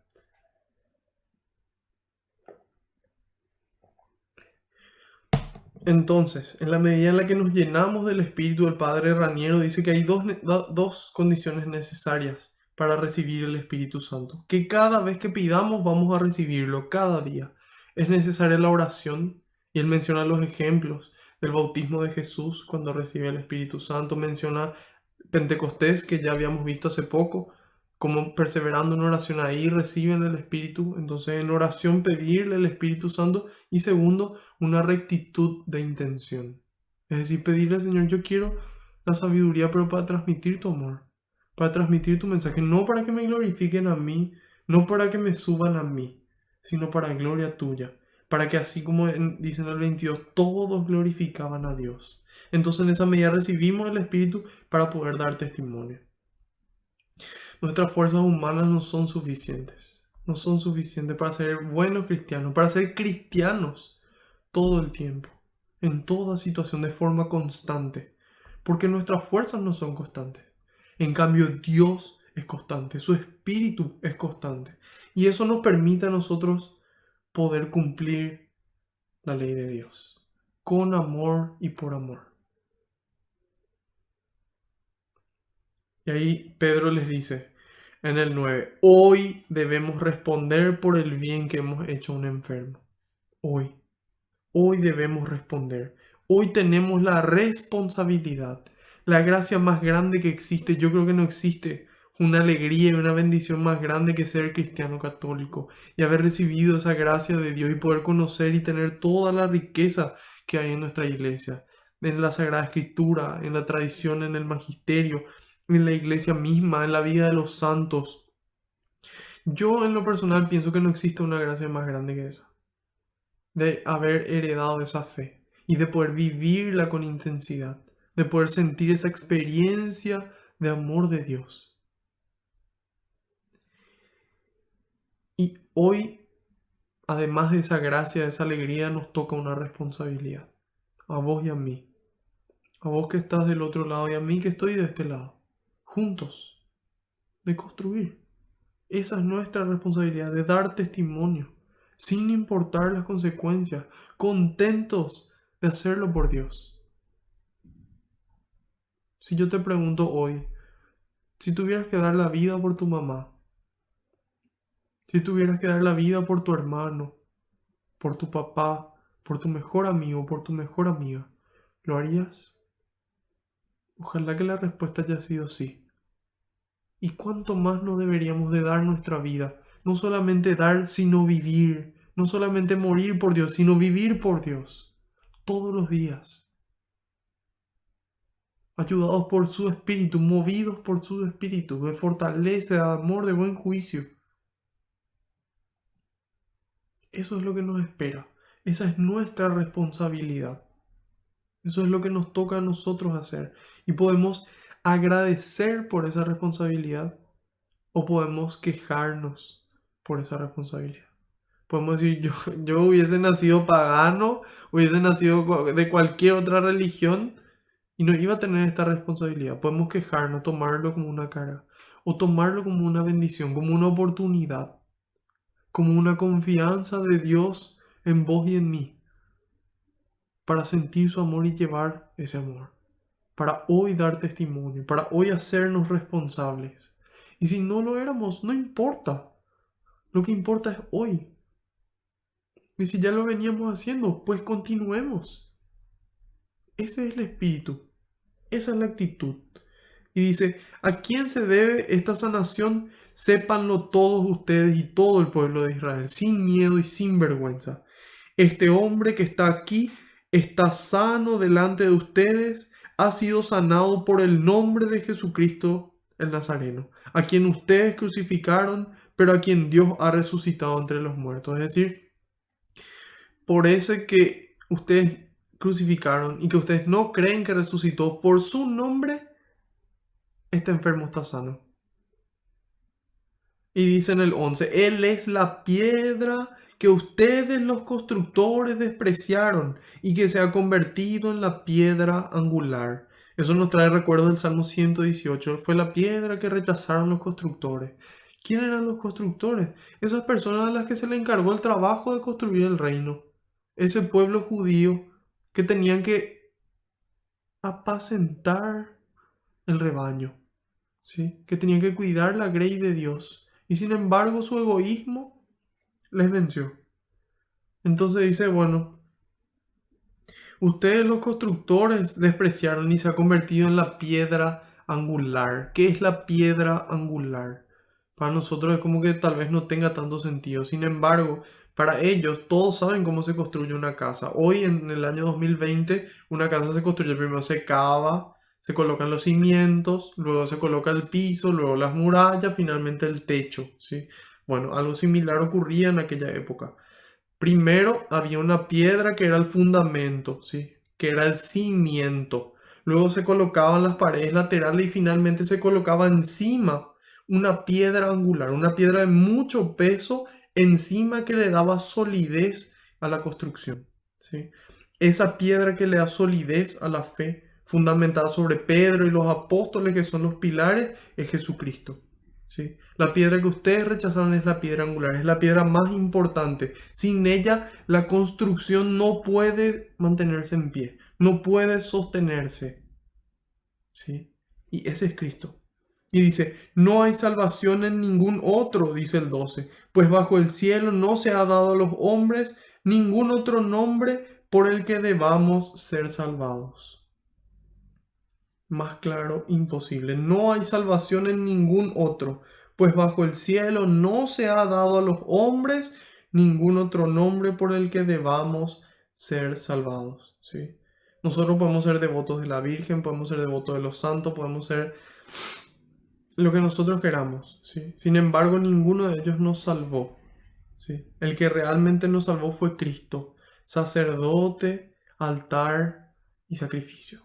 Entonces, en la medida en la que nos llenamos del Espíritu, del Padre Raniero dice que hay dos condiciones necesarias para recibir el Espíritu Santo. Que cada vez que pidamos vamos a recibirlo, cada día. Es necesaria la oración, y él menciona los ejemplos del bautismo de Jesús cuando recibe el Espíritu Santo. Menciona Pentecostés, que ya habíamos visto hace poco, como perseverando en oración ahí reciben el Espíritu. Entonces en oración pedirle el Espíritu Santo. Y segundo, una rectitud de intención. Es decir, pedirle al Señor, yo quiero la sabiduría, pero para transmitir tu amor, para transmitir tu mensaje, no para que me glorifiquen a mí, no para que me suban a mí, sino para gloria tuya. Para que así como dice en el 22, todos glorificaban a Dios. Entonces en esa medida recibimos el Espíritu para poder dar testimonio. Nuestras fuerzas humanas no son suficientes. No son suficientes para ser buenos cristianos, para ser cristianos todo el tiempo, en toda situación, de forma constante. Porque nuestras fuerzas no son constantes. En cambio, Dios es constante, su Espíritu es constante. Y eso nos permite a nosotros poder cumplir la ley de Dios, con amor y por amor. Y ahí Pedro les dice en el 9, hoy debemos responder por el bien que hemos hecho a un enfermo. Hoy debemos responder. Hoy tenemos la responsabilidad, la gracia más grande que existe. Yo creo que no existe una alegría y una bendición más grande que ser cristiano católico y haber recibido esa gracia de Dios y poder conocer y tener toda la riqueza que hay en nuestra iglesia, en la Sagrada Escritura, en la tradición, en el magisterio, en la iglesia misma, en la vida de los santos. Yo en lo personal pienso que no existe una gracia más grande que esa. de haber heredado esa fe y de poder vivirla con intensidad, de poder sentir esa experiencia de amor de Dios. Y hoy, además de esa gracia, de esa alegría, nos toca una responsabilidad, a vos y a mí, a vos que estás del otro lado y a mí que estoy de este lado, juntos, de construir. Esa es nuestra responsabilidad, de dar testimonio, sin importar las consecuencias, contentos de hacerlo por Dios. Si yo te pregunto hoy, si tuvieras que dar la vida por tu mamá, si tuvieras que dar la vida por tu hermano, por tu papá, por tu mejor amigo, por tu mejor amiga, ¿lo harías? Ojalá que la respuesta haya sido sí. ¿Y cuánto más no deberíamos de dar nuestra vida? No solamente dar, sino vivir. No solamente morir por Dios, sino vivir por Dios. Todos los días. Ayudados por su espíritu, movidos por su espíritu, de fortaleza, de amor, de buen juicio. Eso es lo que nos espera. Esa es nuestra responsabilidad. Eso es lo que nos toca a nosotros hacer. Y podemos agradecer por esa responsabilidad o podemos quejarnos por esa responsabilidad. Podemos decir, yo hubiese nacido pagano, hubiese nacido de cualquier otra religión y no iba a tener esta responsabilidad. Podemos quejarnos, tomarlo como una carga o tomarlo como una bendición, como una oportunidad, como una confianza de Dios en vos y en mí para sentir su amor y llevar ese amor, para hoy dar testimonio, para hoy hacernos responsables. Y si no lo éramos, no importa. Lo que importa es hoy. Y si ya lo veníamos haciendo, pues continuemos. Ese es el espíritu. Esa es la actitud. Y dice, ¿a quién se debe esta sanación? Sépanlo todos ustedes y todo el pueblo de Israel, sin miedo y sin vergüenza. Este hombre que está aquí está sano delante de ustedes, ha sido sanado por el nombre de Jesucristo el Nazareno, a quien ustedes crucificaron, pero a quien Dios ha resucitado entre los muertos. Es decir, por ese que ustedes crucificaron y que ustedes no creen que resucitó, por su nombre, este enfermo está sano. Y dice en el 11, Él es la piedra que ustedes los constructores despreciaron y que se ha convertido en la piedra angular. Eso nos trae recuerdos del Salmo 118. Fue la piedra que rechazaron los constructores. ¿Quién eran los constructores? Esas personas a las que se le encargó el trabajo de construir el reino. Ese pueblo judío que tenían que apacentar el rebaño, ¿sí? Que tenían que cuidar la grey de Dios. Y sin embargo su egoísmo les venció. Entonces dice, bueno, ustedes los constructores despreciaron y se ha convertido en la piedra angular. ¿Qué es la piedra angular? Para nosotros es como que tal vez no tenga tanto sentido. Sin embargo, para ellos todos saben cómo se construye una casa. Hoy en el año 2020 una casa se construye, primero se cava, se colocan los cimientos, luego se coloca el piso, luego las murallas, finalmente el techo, ¿sí? Bueno, algo similar ocurría en aquella época. Primero había una piedra que era el fundamento, ¿sí? Que era el cimiento. Luego se colocaban las paredes laterales y finalmente se colocaba encima una piedra angular, una piedra de mucho peso encima que le daba solidez a la construcción, ¿sí? Esa piedra que le da solidez a la fe, fundamentada sobre Pedro y los apóstoles que son los pilares, es Jesucristo. ¿Sí? La piedra que ustedes rechazaron es la piedra angular, es la piedra más importante. Sin ella, la construcción no puede mantenerse en pie, no puede sostenerse. ¿Sí? Y ese es Cristo. Y dice, no hay salvación en ningún otro, dice el 12, pues bajo el cielo no se ha dado a los hombres ningún otro nombre por el que debamos ser salvados. Más claro, imposible. No hay salvación en ningún otro, pues bajo el cielo no se ha dado a los hombres ningún otro nombre por el que debamos ser salvados, ¿sí? Nosotros podemos ser devotos de la Virgen, podemos ser devotos de los santos, podemos ser lo que nosotros queramos, ¿sí? Sin embargo, ninguno de ellos nos salvó, ¿sí? El que realmente nos salvó fue Cristo. sacerdote, altar y sacrificio.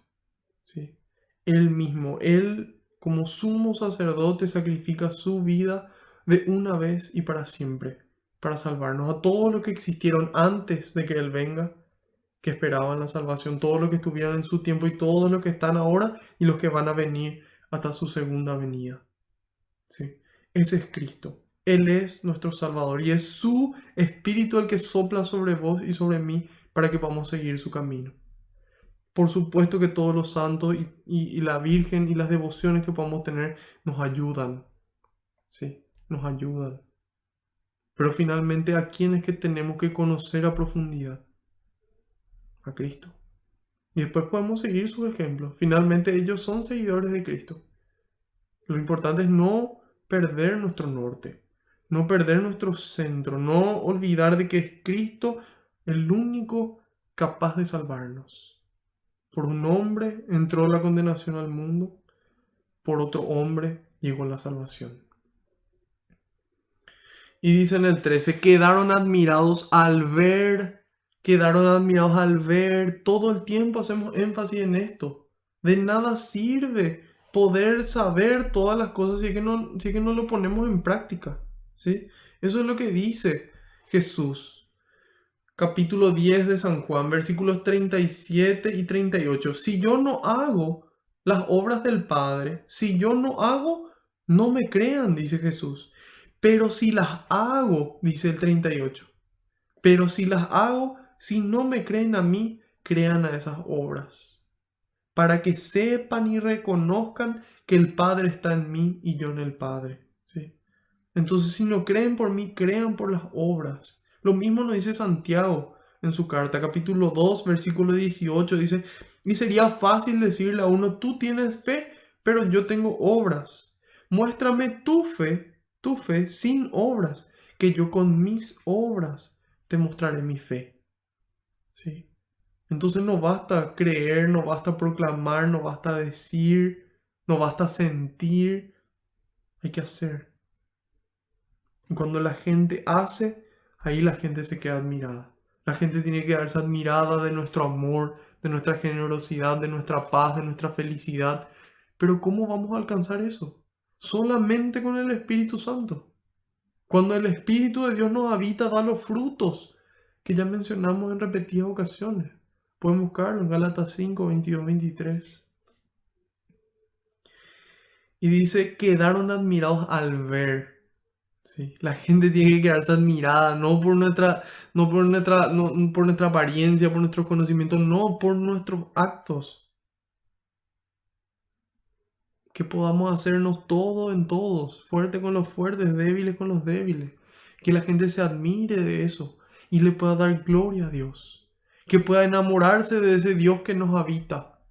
¿Sí? Él mismo, Él como sumo sacerdote sacrifica su vida de una vez y para siempre, para salvarnos a todos los que existieron antes de que Él venga, que esperaban la salvación, todos los que estuvieron en su tiempo y todos los que están ahora y los que van a venir hasta su segunda venida. ¿Sí? Ese es Cristo. Él es nuestro Salvador y es su Espíritu el que sopla sobre vos y sobre mí para que podamos seguir su camino. Por supuesto que todos los santos y la Virgen y las devociones que podamos tener nos ayudan. Sí, nos ayudan. Pero finalmente, ¿a quién es que tenemos que conocer a profundidad? A Cristo. Y después podemos seguir sus ejemplos. Finalmente, ellos son seguidores de Cristo. Lo importante es no perder nuestro norte, no perder nuestro centro, no olvidar de que es Cristo el único capaz de salvarnos. Por un hombre entró la condenación al mundo, por otro hombre llegó la salvación. Y dice en el 13, quedaron admirados al ver, todo el tiempo hacemos énfasis en esto. De nada sirve poder saber todas las cosas si es que no lo ponemos en práctica, ¿sí? Eso es lo que dice Jesús. Capítulo 10 de San Juan, versículos 37 y 38. Si yo no hago las obras del Padre, si yo no hago, no me crean, dice Jesús. Pero si las hago, dice el 38. Pero si las hago, si no me creen a mí, crean a esas obras. Para que sepan y reconozcan que el Padre está en mí y yo en el Padre. ¿Sí? Entonces, si no creen por mí, crean por las obras. Lo mismo nos dice Santiago en su carta, capítulo 2, versículo 18, dice, y sería fácil decirle a uno, tú tienes fe, pero yo tengo obras. Muéstrame tu fe sin obras, que yo con mis obras te mostraré mi fe. ¿Sí? Entonces no basta creer, no basta proclamar, no basta decir, no basta sentir, hay que hacer. Y cuando la gente hace, ahí la gente se queda admirada. La gente tiene que quedarse admirada de nuestro amor, de nuestra generosidad, de nuestra paz, de nuestra felicidad. Pero ¿cómo vamos a alcanzar eso? Solamente con el Espíritu Santo. Cuando el Espíritu de Dios nos habita, da los frutos que ya mencionamos en repetidas ocasiones. Pueden buscarlo en Gálatas 5, 22, 23. Y dice, quedaron admirados al ver. Sí, la gente tiene que quedarse admirada, no por nuestra apariencia, por nuestros conocimientos, no por nuestros actos. Que podamos hacernos todo en todos, fuertes con los fuertes, débiles con los débiles. Que la gente se admire de eso y le pueda dar gloria a Dios. Que pueda enamorarse de ese Dios que nos habita.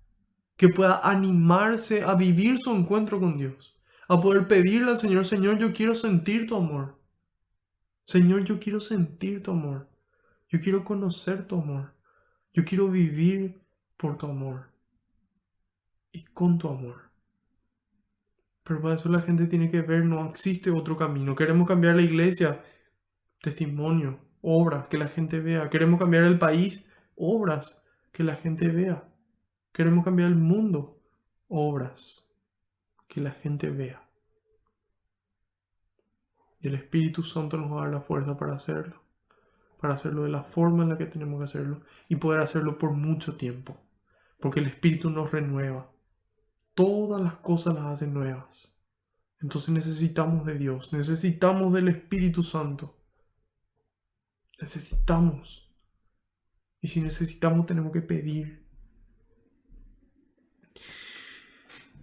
Que pueda animarse a vivir su encuentro con Dios. A poder pedirle al Señor, Señor, yo quiero sentir tu amor. Señor, yo quiero sentir tu amor. Yo quiero conocer tu amor. Yo quiero vivir por tu amor y con tu amor. Pero para eso la gente tiene que ver, no existe otro camino. Queremos cambiar la iglesia, testimonio, obras, que la gente vea. Queremos cambiar el país, obras, que la gente vea. Queremos cambiar el mundo, obras, que la gente vea. Y el Espíritu Santo nos va a dar la fuerza para hacerlo de la forma en la que tenemos que hacerlo y poder hacerlo por mucho tiempo, porque el Espíritu nos renueva. Todas las cosas las hace nuevas. Entonces necesitamos de Dios, necesitamos del Espíritu Santo. Necesitamos. Y si necesitamos, tenemos que pedir.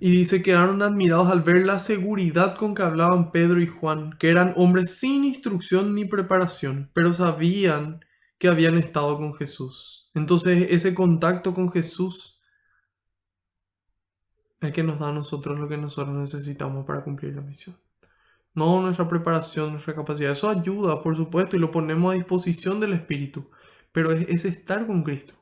Y dice, quedaron admirados al ver la seguridad con que hablaban Pedro y Juan, que eran hombres sin instrucción ni preparación, pero sabían que habían estado con Jesús. Entonces ese contacto con Jesús es el que nos da a nosotros lo que nosotros necesitamos para cumplir la misión. No nuestra preparación, nuestra capacidad. Eso ayuda, por supuesto, y lo ponemos a disposición del Espíritu. Pero es estar con Cristo.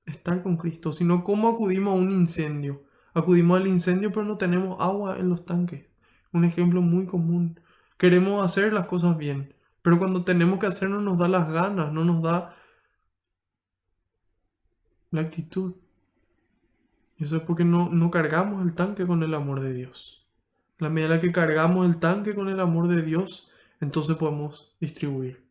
Estar con Cristo. Si no, ¿cómo acudimos a un incendio? Acudimos al incendio, pero no tenemos agua en los tanques. Un ejemplo muy común. Queremos hacer las cosas bien, pero cuando tenemos que hacer no nos da las ganas, no nos da la actitud. Y eso es porque no cargamos el tanque con el amor de Dios. En la medida en la que cargamos el tanque con el amor de Dios, entonces podemos distribuir.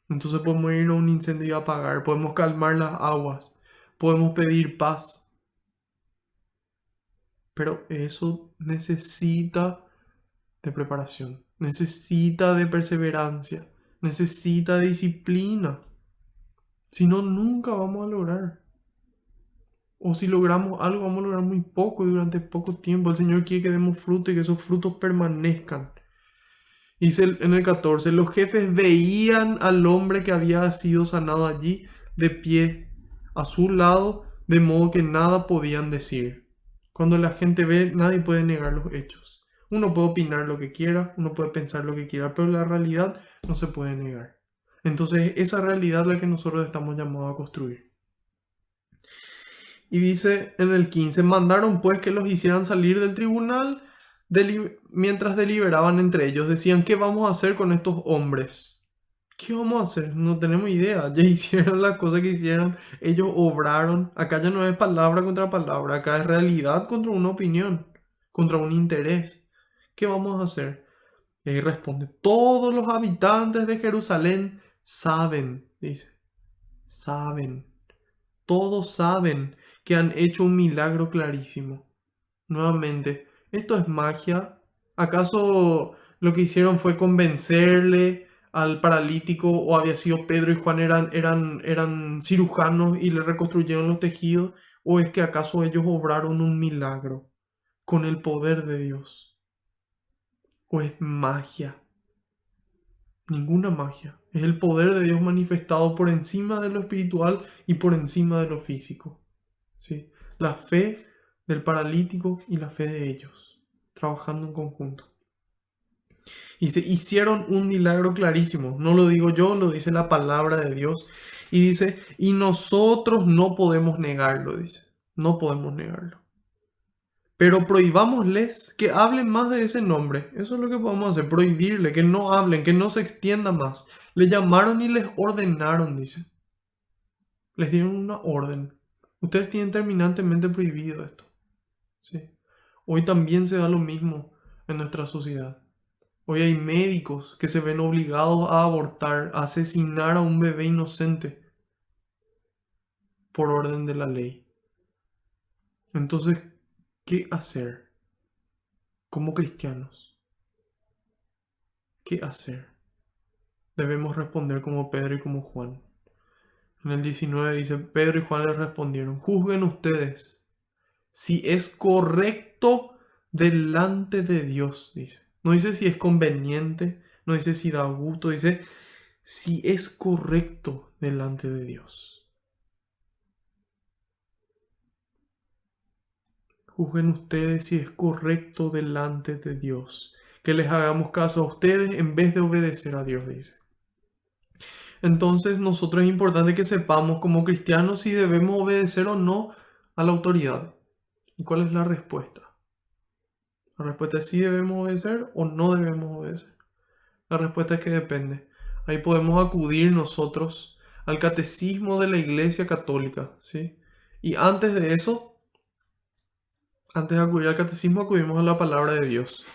Entonces podemos ir a un incendio y apagar, podemos calmar las aguas, podemos pedir paz. Pero eso necesita de preparación, necesita de perseverancia, necesita de disciplina. Si no, nunca vamos a lograr. O si logramos algo, vamos a lograr muy poco y durante poco tiempo. El Señor quiere que demos fruto y que esos frutos permanezcan. Dice en el 14, los jefes veían al hombre que había sido sanado allí de pie a su lado, de modo que nada podían decir. Cuando la gente ve, nadie puede negar los hechos. Uno puede opinar lo que quiera, uno puede pensar lo que quiera, pero la realidad no se puede negar. Entonces, esa realidad es la que nosotros estamos llamados a construir. Y dice en el 15, mandaron pues que los hicieran salir del tribunal mientras deliberaban entre ellos. Decían, ¿qué vamos a hacer con estos hombres? ¿Qué vamos a hacer? No tenemos idea. Ya hicieron las cosas que hicieron. Ellos obraron. Acá ya no es palabra contra palabra. Acá es realidad contra una opinión, contra un interés. ¿Qué vamos a hacer? Y ahí responde, todos los habitantes de Jerusalén saben, dice, saben. Todos saben que han hecho un milagro clarísimo. Nuevamente, ¿esto es magia? ¿Acaso lo que hicieron fue convencerle al paralítico o había sido Pedro y Juan eran cirujanos y le reconstruyeron los tejidos? ¿O es que acaso ellos obraron un milagro con el poder de Dios? ¿O es magia? Ninguna magia. Es el poder de Dios manifestado por encima de lo espiritual y por encima de lo físico. ¿Sí? La fe del paralítico y la fe de ellos, trabajando en conjunto. Y se hicieron un milagro clarísimo. No lo digo yo, lo dice la palabra de Dios. Y dice, y nosotros no podemos negarlo, dice. No podemos negarlo. Pero prohibámosles que hablen más de ese nombre. Eso es lo que podemos hacer, prohibirle, que no hablen, que no se extienda más. Le llamaron y les ordenaron, dice. Les dieron una orden. Ustedes tienen terminantemente prohibido esto. ¿Sí? Hoy también se da lo mismo en nuestra sociedad. Hoy hay médicos que se ven obligados a abortar, a asesinar a un bebé inocente por orden de la ley. Entonces, ¿qué hacer como cristianos? ¿Qué hacer? Debemos responder como Pedro y como Juan. En el 19 dice, Pedro y Juan le respondieron, juzguen ustedes si es correcto delante de Dios, dice. No dice si es conveniente, no dice si da gusto, dice si es correcto delante de Dios. Juzguen ustedes si es correcto delante de Dios. Que les hagamos caso a ustedes en vez de obedecer a Dios, dice. Entonces nosotros es importante que sepamos como cristianos si debemos obedecer o no a la autoridad. ¿Y cuál es la respuesta? La respuesta es si debemos obedecer o no debemos obedecer. La respuesta es que depende. Ahí podemos acudir nosotros al catecismo de la Iglesia Católica, ¿sí? Y antes de eso, antes de acudir al catecismo, acudimos a la palabra de Dios.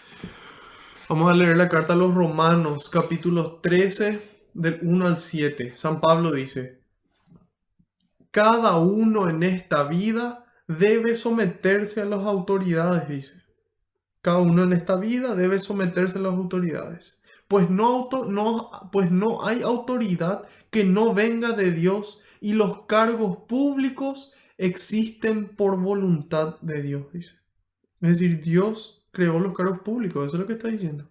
Vamos a leer la carta a los Romanos, capítulo 13, del 1 al 7. San Pablo dice, cada uno en esta vida debe someterse a las autoridades, dice. Cada uno en esta vida debe someterse a las autoridades. Pues no hay autoridad que no venga de Dios y los cargos públicos existen por voluntad de Dios, dice. Es decir, Dios creó los cargos públicos, eso es lo que está diciendo.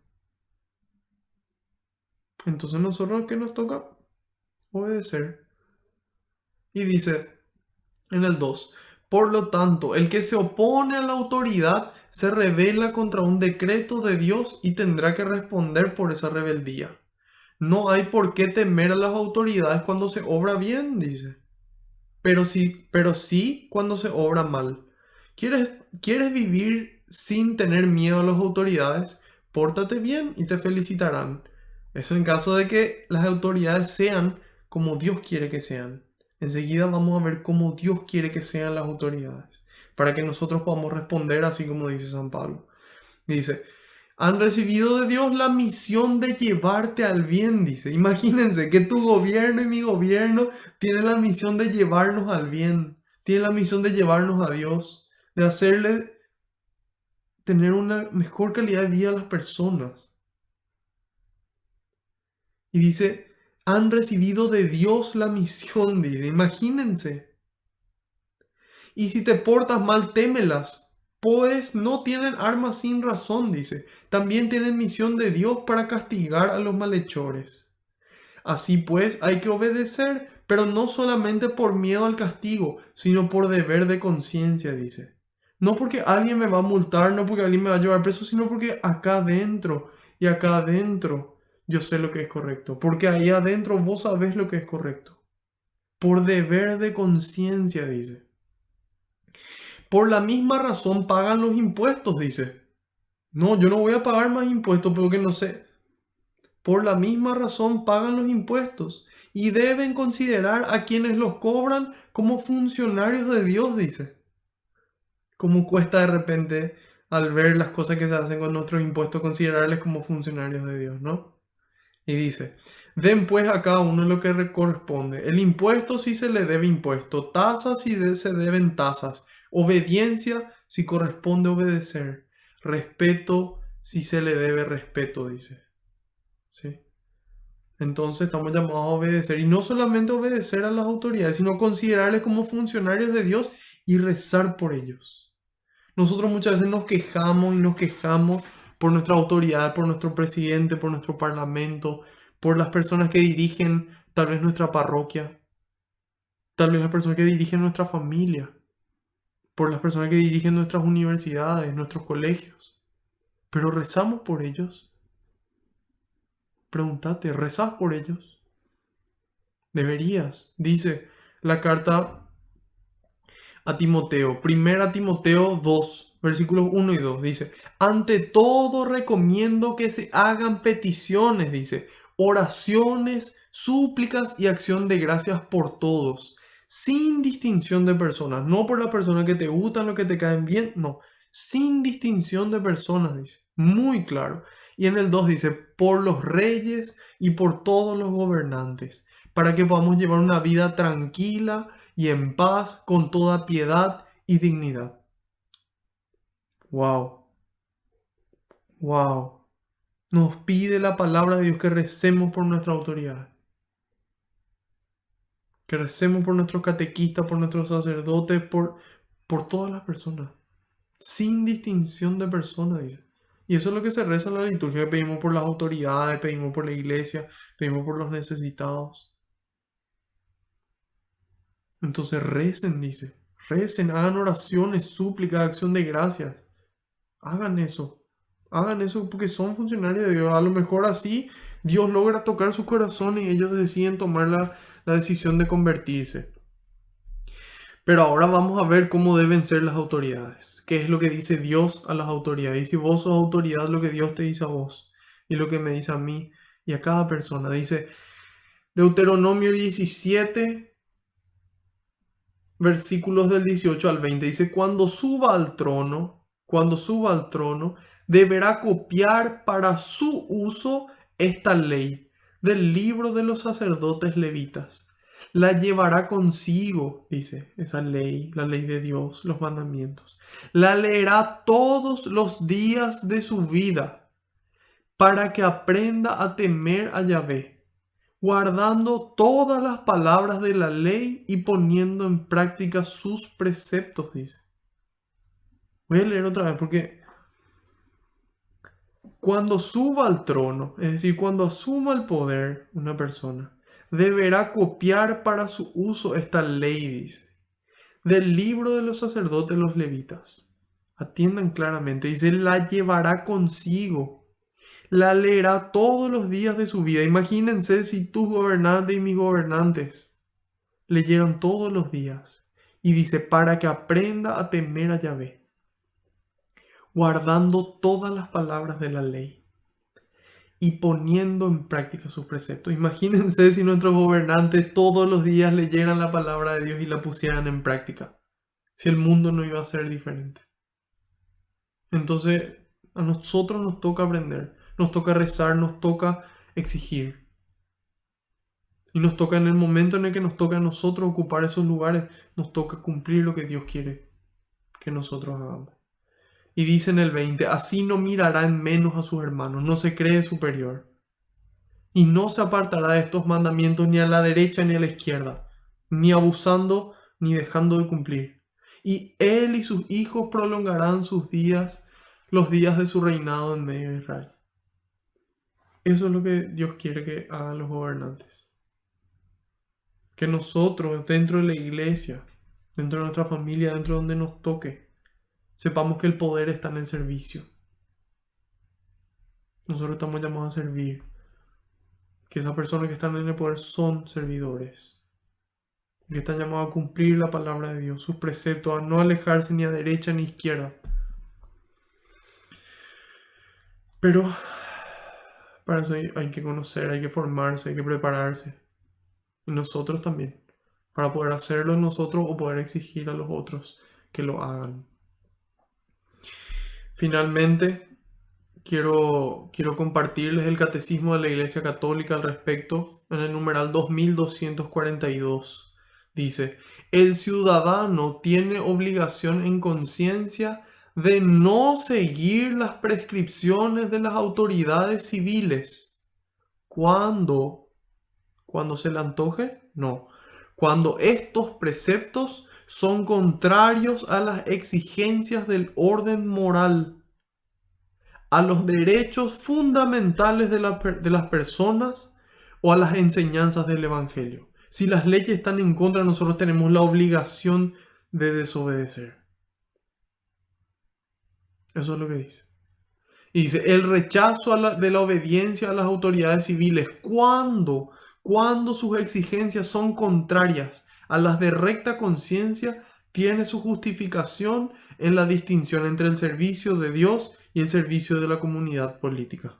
Entonces nosotros, ¿qué nos toca? Obedecer. Y dice en el 2, por lo tanto, el que se opone a la autoridad se rebela contra un decreto de Dios y tendrá que responder por esa rebeldía. No hay por qué temer a las autoridades cuando se obra bien, dice. Pero sí cuando se obra mal. ¿Quieres vivir sin tener miedo a las autoridades? Pórtate bien y te felicitarán. Eso en caso de que las autoridades sean como Dios quiere que sean. Enseguida vamos a ver cómo Dios quiere que sean las autoridades, para que nosotros podamos responder así como dice San Pablo. Dice, han recibido de Dios la misión de llevarte al bien, dice. Imagínense que tu gobierno y mi gobierno tienen la misión de llevarnos al bien, tienen la misión de llevarnos a Dios, de hacerle tener una mejor calidad de vida a las personas. Y dice, han recibido de Dios la misión, dice. Imagínense. Y si te portas mal, témelas, pues no tienen armas sin razón, dice. También tienen misión de Dios para castigar a los malhechores. Así pues, hay que obedecer, pero no solamente por miedo al castigo, sino por deber de conciencia, dice. No porque alguien me va a multar, no porque alguien me va a llevar preso, sino porque acá adentro y acá adentro yo sé lo que es correcto. Porque ahí adentro vos sabés lo que es correcto. Por deber de conciencia, dice. Por la misma razón pagan los impuestos, dice. No, yo no voy a pagar más impuestos porque no sé. Por la misma razón pagan los impuestos y deben considerar a quienes los cobran como funcionarios de Dios, dice. Cómo cuesta de repente al ver las cosas que se hacen con nuestros impuestos considerarles como funcionarios de Dios, ¿no? Y dice, den pues a cada uno lo que le corresponde. El impuesto si se le debe impuesto, tasas si se deben tasas, obediencia si corresponde obedecer, respeto si se le debe respeto, dice. ¿Sí? Entonces estamos llamados a obedecer y no solamente obedecer a las autoridades, sino considerarles como funcionarios de Dios y rezar por ellos. Nosotros muchas veces nos quejamos y nos quejamos por nuestra autoridad, por nuestro presidente, por nuestro parlamento, por las personas que dirigen tal vez nuestra parroquia, tal vez las personas que dirigen nuestra familia, por las personas que dirigen nuestras universidades, nuestros colegios. Pero rezamos por ellos. Pregúntate, ¿rezas por ellos? Deberías, dice la carta a Timoteo, primera Timoteo 2, versículos 1 y 2, dice, ante todo recomiendo que se hagan peticiones, dice, oraciones, súplicas y acción de gracias por todos, sin distinción de personas, no por las personas que te gustan, lo que te caen bien, no, sin distinción de personas, dice, muy claro. Y en el 2 dice, por los reyes y por todos los gobernantes, para que podamos llevar una vida tranquila y en paz con toda piedad y dignidad. Wow, wow. Nos pide la palabra de Dios que recemos por nuestra autoridad, que recemos por nuestros catequistas, por nuestros sacerdotes, por todas las personas, sin distinción de personas, dice. Y eso es lo que se reza en la liturgia, que pedimos por las autoridades, pedimos por la iglesia, pedimos por los necesitados. Entonces recen, dice, recen, hagan oraciones, súplicas, acción de gracias. Hagan eso. Hagan eso porque son funcionarios de Dios. A lo mejor así Dios logra tocar su corazón y ellos deciden tomar la decisión de convertirse. Pero ahora vamos a ver cómo deben ser las autoridades. ¿Qué es lo que dice Dios a las autoridades? Y si vos sos autoridad, lo que Dios te dice a vos y lo que me dice a mí y a cada persona. Dice Deuteronomio 17, versículos del 18 al 20. Dice, cuando suba al trono, deberá copiar para su uso esta ley del libro de los sacerdotes levitas. La llevará consigo, dice esa ley, la ley de Dios, los mandamientos. La leerá todos los días de su vida para que aprenda a temer a Yahvé, guardando todas las palabras de la ley y poniendo en práctica sus preceptos, dice. Voy a leer otra vez porque cuando suba al trono, es decir, cuando asuma el poder una persona, deberá copiar para su uso esta ley, dice, del libro de los sacerdotes los levitas. Atiendan claramente, dice, la llevará consigo, la leerá todos los días de su vida. Imagínense si tus gobernantes y mis gobernantes leyeron todos los días. Y dice, para que aprenda a temer a Yahvé, guardando todas las palabras de la ley. y poniendo en práctica sus preceptos. Imagínense si nuestros gobernantes todos los días leyeran la palabra de Dios y la pusieran en práctica. Si el mundo no iba a ser diferente. Entonces, a nosotros nos toca aprender, nos toca rezar, nos toca exigir. Y nos toca en el momento en el que nos toca a nosotros ocupar esos lugares, nos toca cumplir lo que Dios quiere que nosotros hagamos. Y dice en el 20, así no mirará en menos a sus hermanos, no se cree superior. Y no se apartará de estos mandamientos ni a la derecha ni a la izquierda, ni abusando ni dejando de cumplir. Y él y sus hijos prolongarán sus días, los días de su reinado en medio de Israel. Eso es lo que Dios quiere que hagan los gobernantes. Que nosotros, dentro de la iglesia, dentro de nuestra familia, dentro de donde nos toque, sepamos que el poder está en el servicio. Nosotros estamos llamados a servir. Que esas personas que están en el poder son servidores. Que están llamados a cumplir la palabra de Dios, sus preceptos, a no alejarse ni a derecha ni a izquierda. Pero para eso hay que conocer, hay que formarse, hay que prepararse. Y nosotros también. Para poder hacerlo nosotros o poder exigir a los otros que lo hagan. Finalmente, quiero compartirles el catecismo de la Iglesia Católica al respecto. En el numeral 2242 dice: el ciudadano tiene obligación en conciencia de no seguir las prescripciones de las autoridades civiles. ¿Cuándo? ¿Cuando se le antoje? No. Cuando estos preceptos son contrarios a las exigencias del orden moral, a los derechos fundamentales de las personas o a las enseñanzas del Evangelio. Si las leyes están en contra, nosotros tenemos la obligación de desobedecer. Eso es lo que dice. Y dice, el rechazo de la obediencia a las autoridades civiles, cuando sus exigencias son contrarias a las de recta conciencia, tiene su justificación en la distinción entre el servicio de Dios y el servicio de la comunidad política.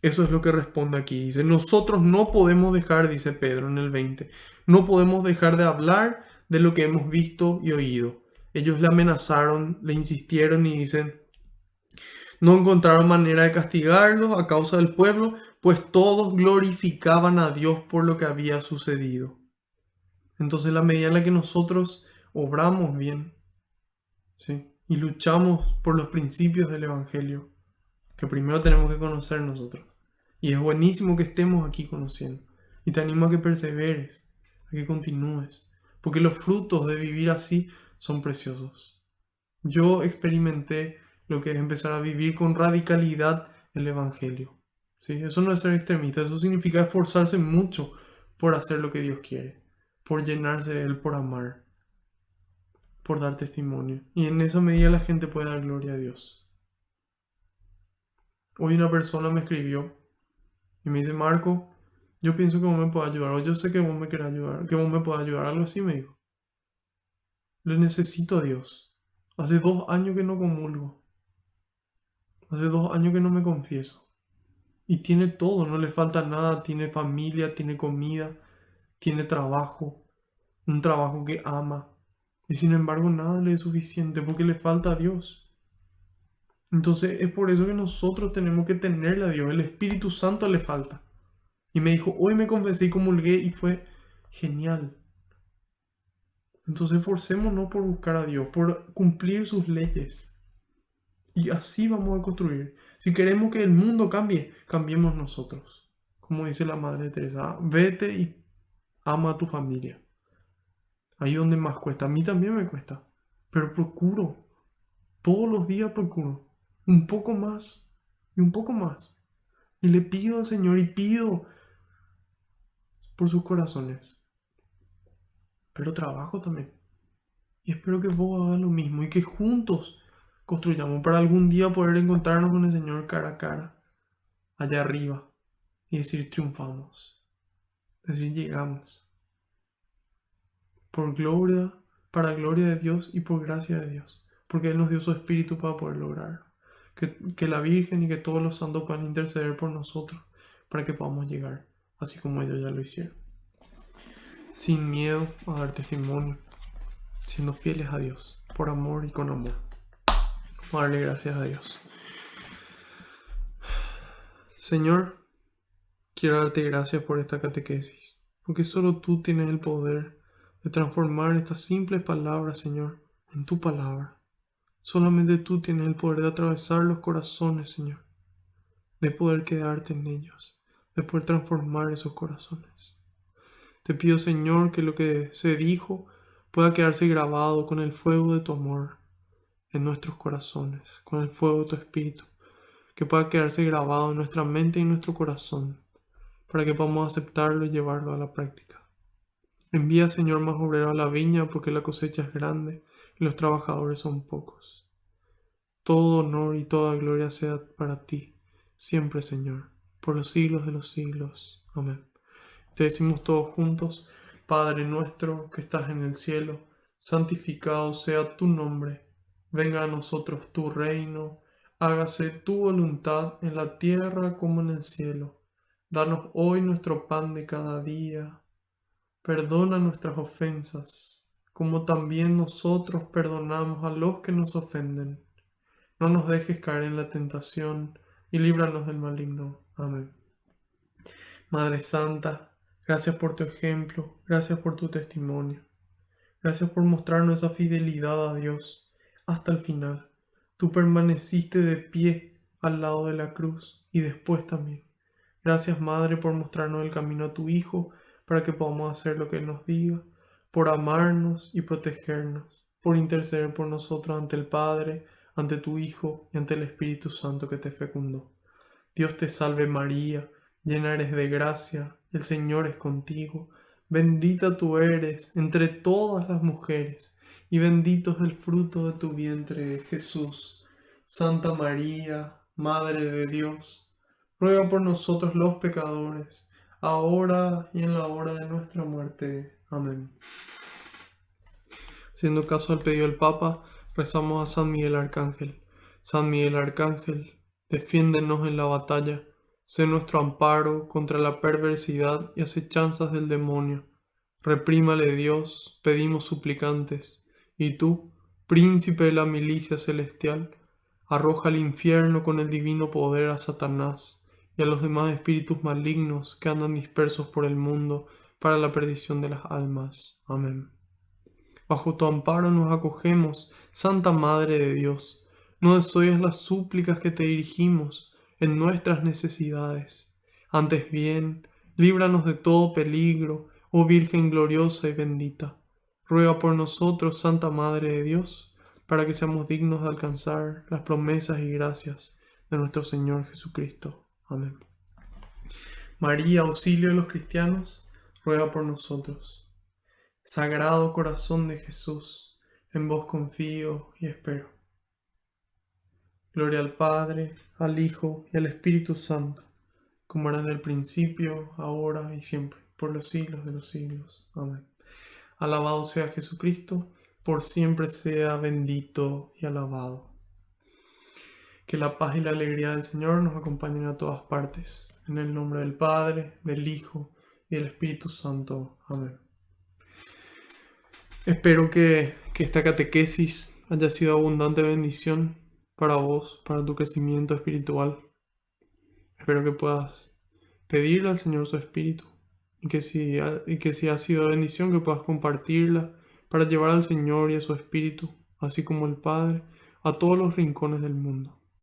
Eso es lo que responde aquí. Dice, nosotros no podemos dejar, dice Pedro en el 20, no podemos dejar de hablar de lo que hemos visto y oído. Ellos le amenazaron, le insistieron y dicen, no encontraron manera de castigarlos a causa del pueblo, pues todos glorificaban a Dios por lo que había sucedido. Entonces, la medida en la que nosotros obramos bien, ¿sí?, y luchamos por los principios del Evangelio, que primero tenemos que conocer nosotros. Y es buenísimo que estemos aquí conociendo. Y te animo a que perseveres, a que continúes, porque los frutos de vivir así son preciosos. Yo experimenté lo que es empezar a vivir con radicalidad el Evangelio. ¿Sí? Eso no es ser extremista, eso significa esforzarse mucho por hacer lo que Dios quiere, por llenarse de Él, por amar, por dar testimonio. Y en esa medida la gente puede dar gloria a Dios. Hoy una persona me escribió y me dice, Marco, yo pienso que vos me puedes ayudar, o yo sé que vos me querés ayudar, que vos me puedes ayudar, algo así me dijo. Le necesito a Dios. Hace 2 años que no comulgo. Hace 2 años que no me confieso. Y tiene todo, no le falta nada. Tiene familia, tiene comida, tiene trabajo. Un trabajo que ama. Y sin embargo nada le es suficiente porque le falta a Dios. Entonces es por eso que nosotros tenemos que tenerle a Dios. El Espíritu Santo le falta. Y me dijo, hoy me confesé y comulgué y fue genial. Entonces esforcémonos por buscar a Dios, por cumplir sus leyes. Y así vamos a construir. Si queremos que el mundo cambie, cambiemos nosotros. Como dice la Madre Teresa, vete y ama a tu familia. Ahí donde más cuesta. A mí también me cuesta. Pero procuro. Todos los días procuro. Un poco más. Y un poco más. Y le pido al Señor y pido por sus corazones. Pero trabajo también. Y espero que vos hagas lo mismo. Y que juntos construyamos para algún día poder encontrarnos con el Señor cara a cara. Allá arriba. Y decir triunfamos. Decir llegamos. Por gloria, para gloria de Dios y por gracia de Dios. Porque Él nos dio su espíritu para poder lograrlo. que la Virgen y que todos los santos puedan interceder por nosotros para que podamos llegar, así como ellos ya lo hicieron. Sin miedo a dar testimonio, siendo fieles a Dios, por amor y con amor. Vamos a darle gracias a Dios. Señor, quiero darte gracias por esta catequesis, porque solo tú tienes el poder de transformar estas simples palabras, Señor, en tu palabra. Solamente tú tienes el poder de atravesar los corazones, Señor, de poder quedarte en ellos, de poder transformar esos corazones. Te pido, Señor, que lo que se dijo pueda quedarse grabado con el fuego de tu amor en nuestros corazones, con el fuego de tu espíritu, que pueda quedarse grabado en nuestra mente y en nuestro corazón, para que podamos aceptarlo y llevarlo a la práctica. Envía, Señor, más obreros a la viña, porque la cosecha es grande y los trabajadores son pocos. Todo honor y toda gloria sea para ti, siempre, Señor, por los siglos de los siglos. Amén. Te decimos todos juntos: Padre nuestro que estás en el cielo, santificado sea tu nombre. Venga a nosotros tu reino, hágase tu voluntad en la tierra como en el cielo. Danos hoy nuestro pan de cada día. Perdona nuestras ofensas, como también nosotros perdonamos a los que nos ofenden. No nos dejes caer en la tentación y líbranos del maligno. Amén. Madre Santa, gracias por tu ejemplo, gracias por tu testimonio, gracias por mostrarnos esa fidelidad a Dios hasta el final. Tú permaneciste de pie al lado de la cruz y después también. Gracias, Madre, por mostrarnos el camino a tu Hijo para que podamos hacer lo que Él nos diga, por amarnos y protegernos, por interceder por nosotros ante el Padre, ante tu Hijo y ante el Espíritu Santo que te fecundó. Dios te salve María, llena eres de gracia, el Señor es contigo, bendita tú eres entre todas las mujeres, y bendito es el fruto de tu vientre, Jesús. Santa María, Madre de Dios, ruega por nosotros los pecadores, ahora y en la hora de nuestra muerte. Amén. Haciendo caso al pedido del Papa, rezamos a San Miguel Arcángel. San Miguel Arcángel, defiéndenos en la batalla, sé nuestro amparo contra la perversidad y acechanzas del demonio. Reprímale Dios, pedimos suplicantes, y tú, príncipe de la milicia celestial, arroja al infierno con el divino poder a Satanás y a los demás espíritus malignos que andan dispersos por el mundo para la perdición de las almas. Amén. Bajo tu amparo nos acogemos, Santa Madre de Dios. No desoyas las súplicas que te dirigimos en nuestras necesidades. Antes bien, líbranos de todo peligro, oh Virgen gloriosa y bendita. Ruega por nosotros, Santa Madre de Dios, para que seamos dignos de alcanzar las promesas y gracias de nuestro Señor Jesucristo. Amén. María, auxilio de los cristianos, ruega por nosotros. Sagrado corazón de Jesús, en vos confío y espero. Gloria al Padre, al Hijo y al Espíritu Santo, como era en el principio, ahora y siempre, por los siglos de los siglos. Amén. Alabado sea Jesucristo, por siempre sea bendito y alabado. Que la paz y la alegría del Señor nos acompañen a todas partes. En el nombre del Padre, del Hijo y del Espíritu Santo. Amén. Espero que esta catequesis haya sido abundante bendición para vos, para tu crecimiento espiritual. Espero que puedas pedirle al Señor su Espíritu y que si ha sido bendición, que puedas compartirla para llevar al Señor y a su Espíritu, así como el Padre, a todos los rincones del mundo.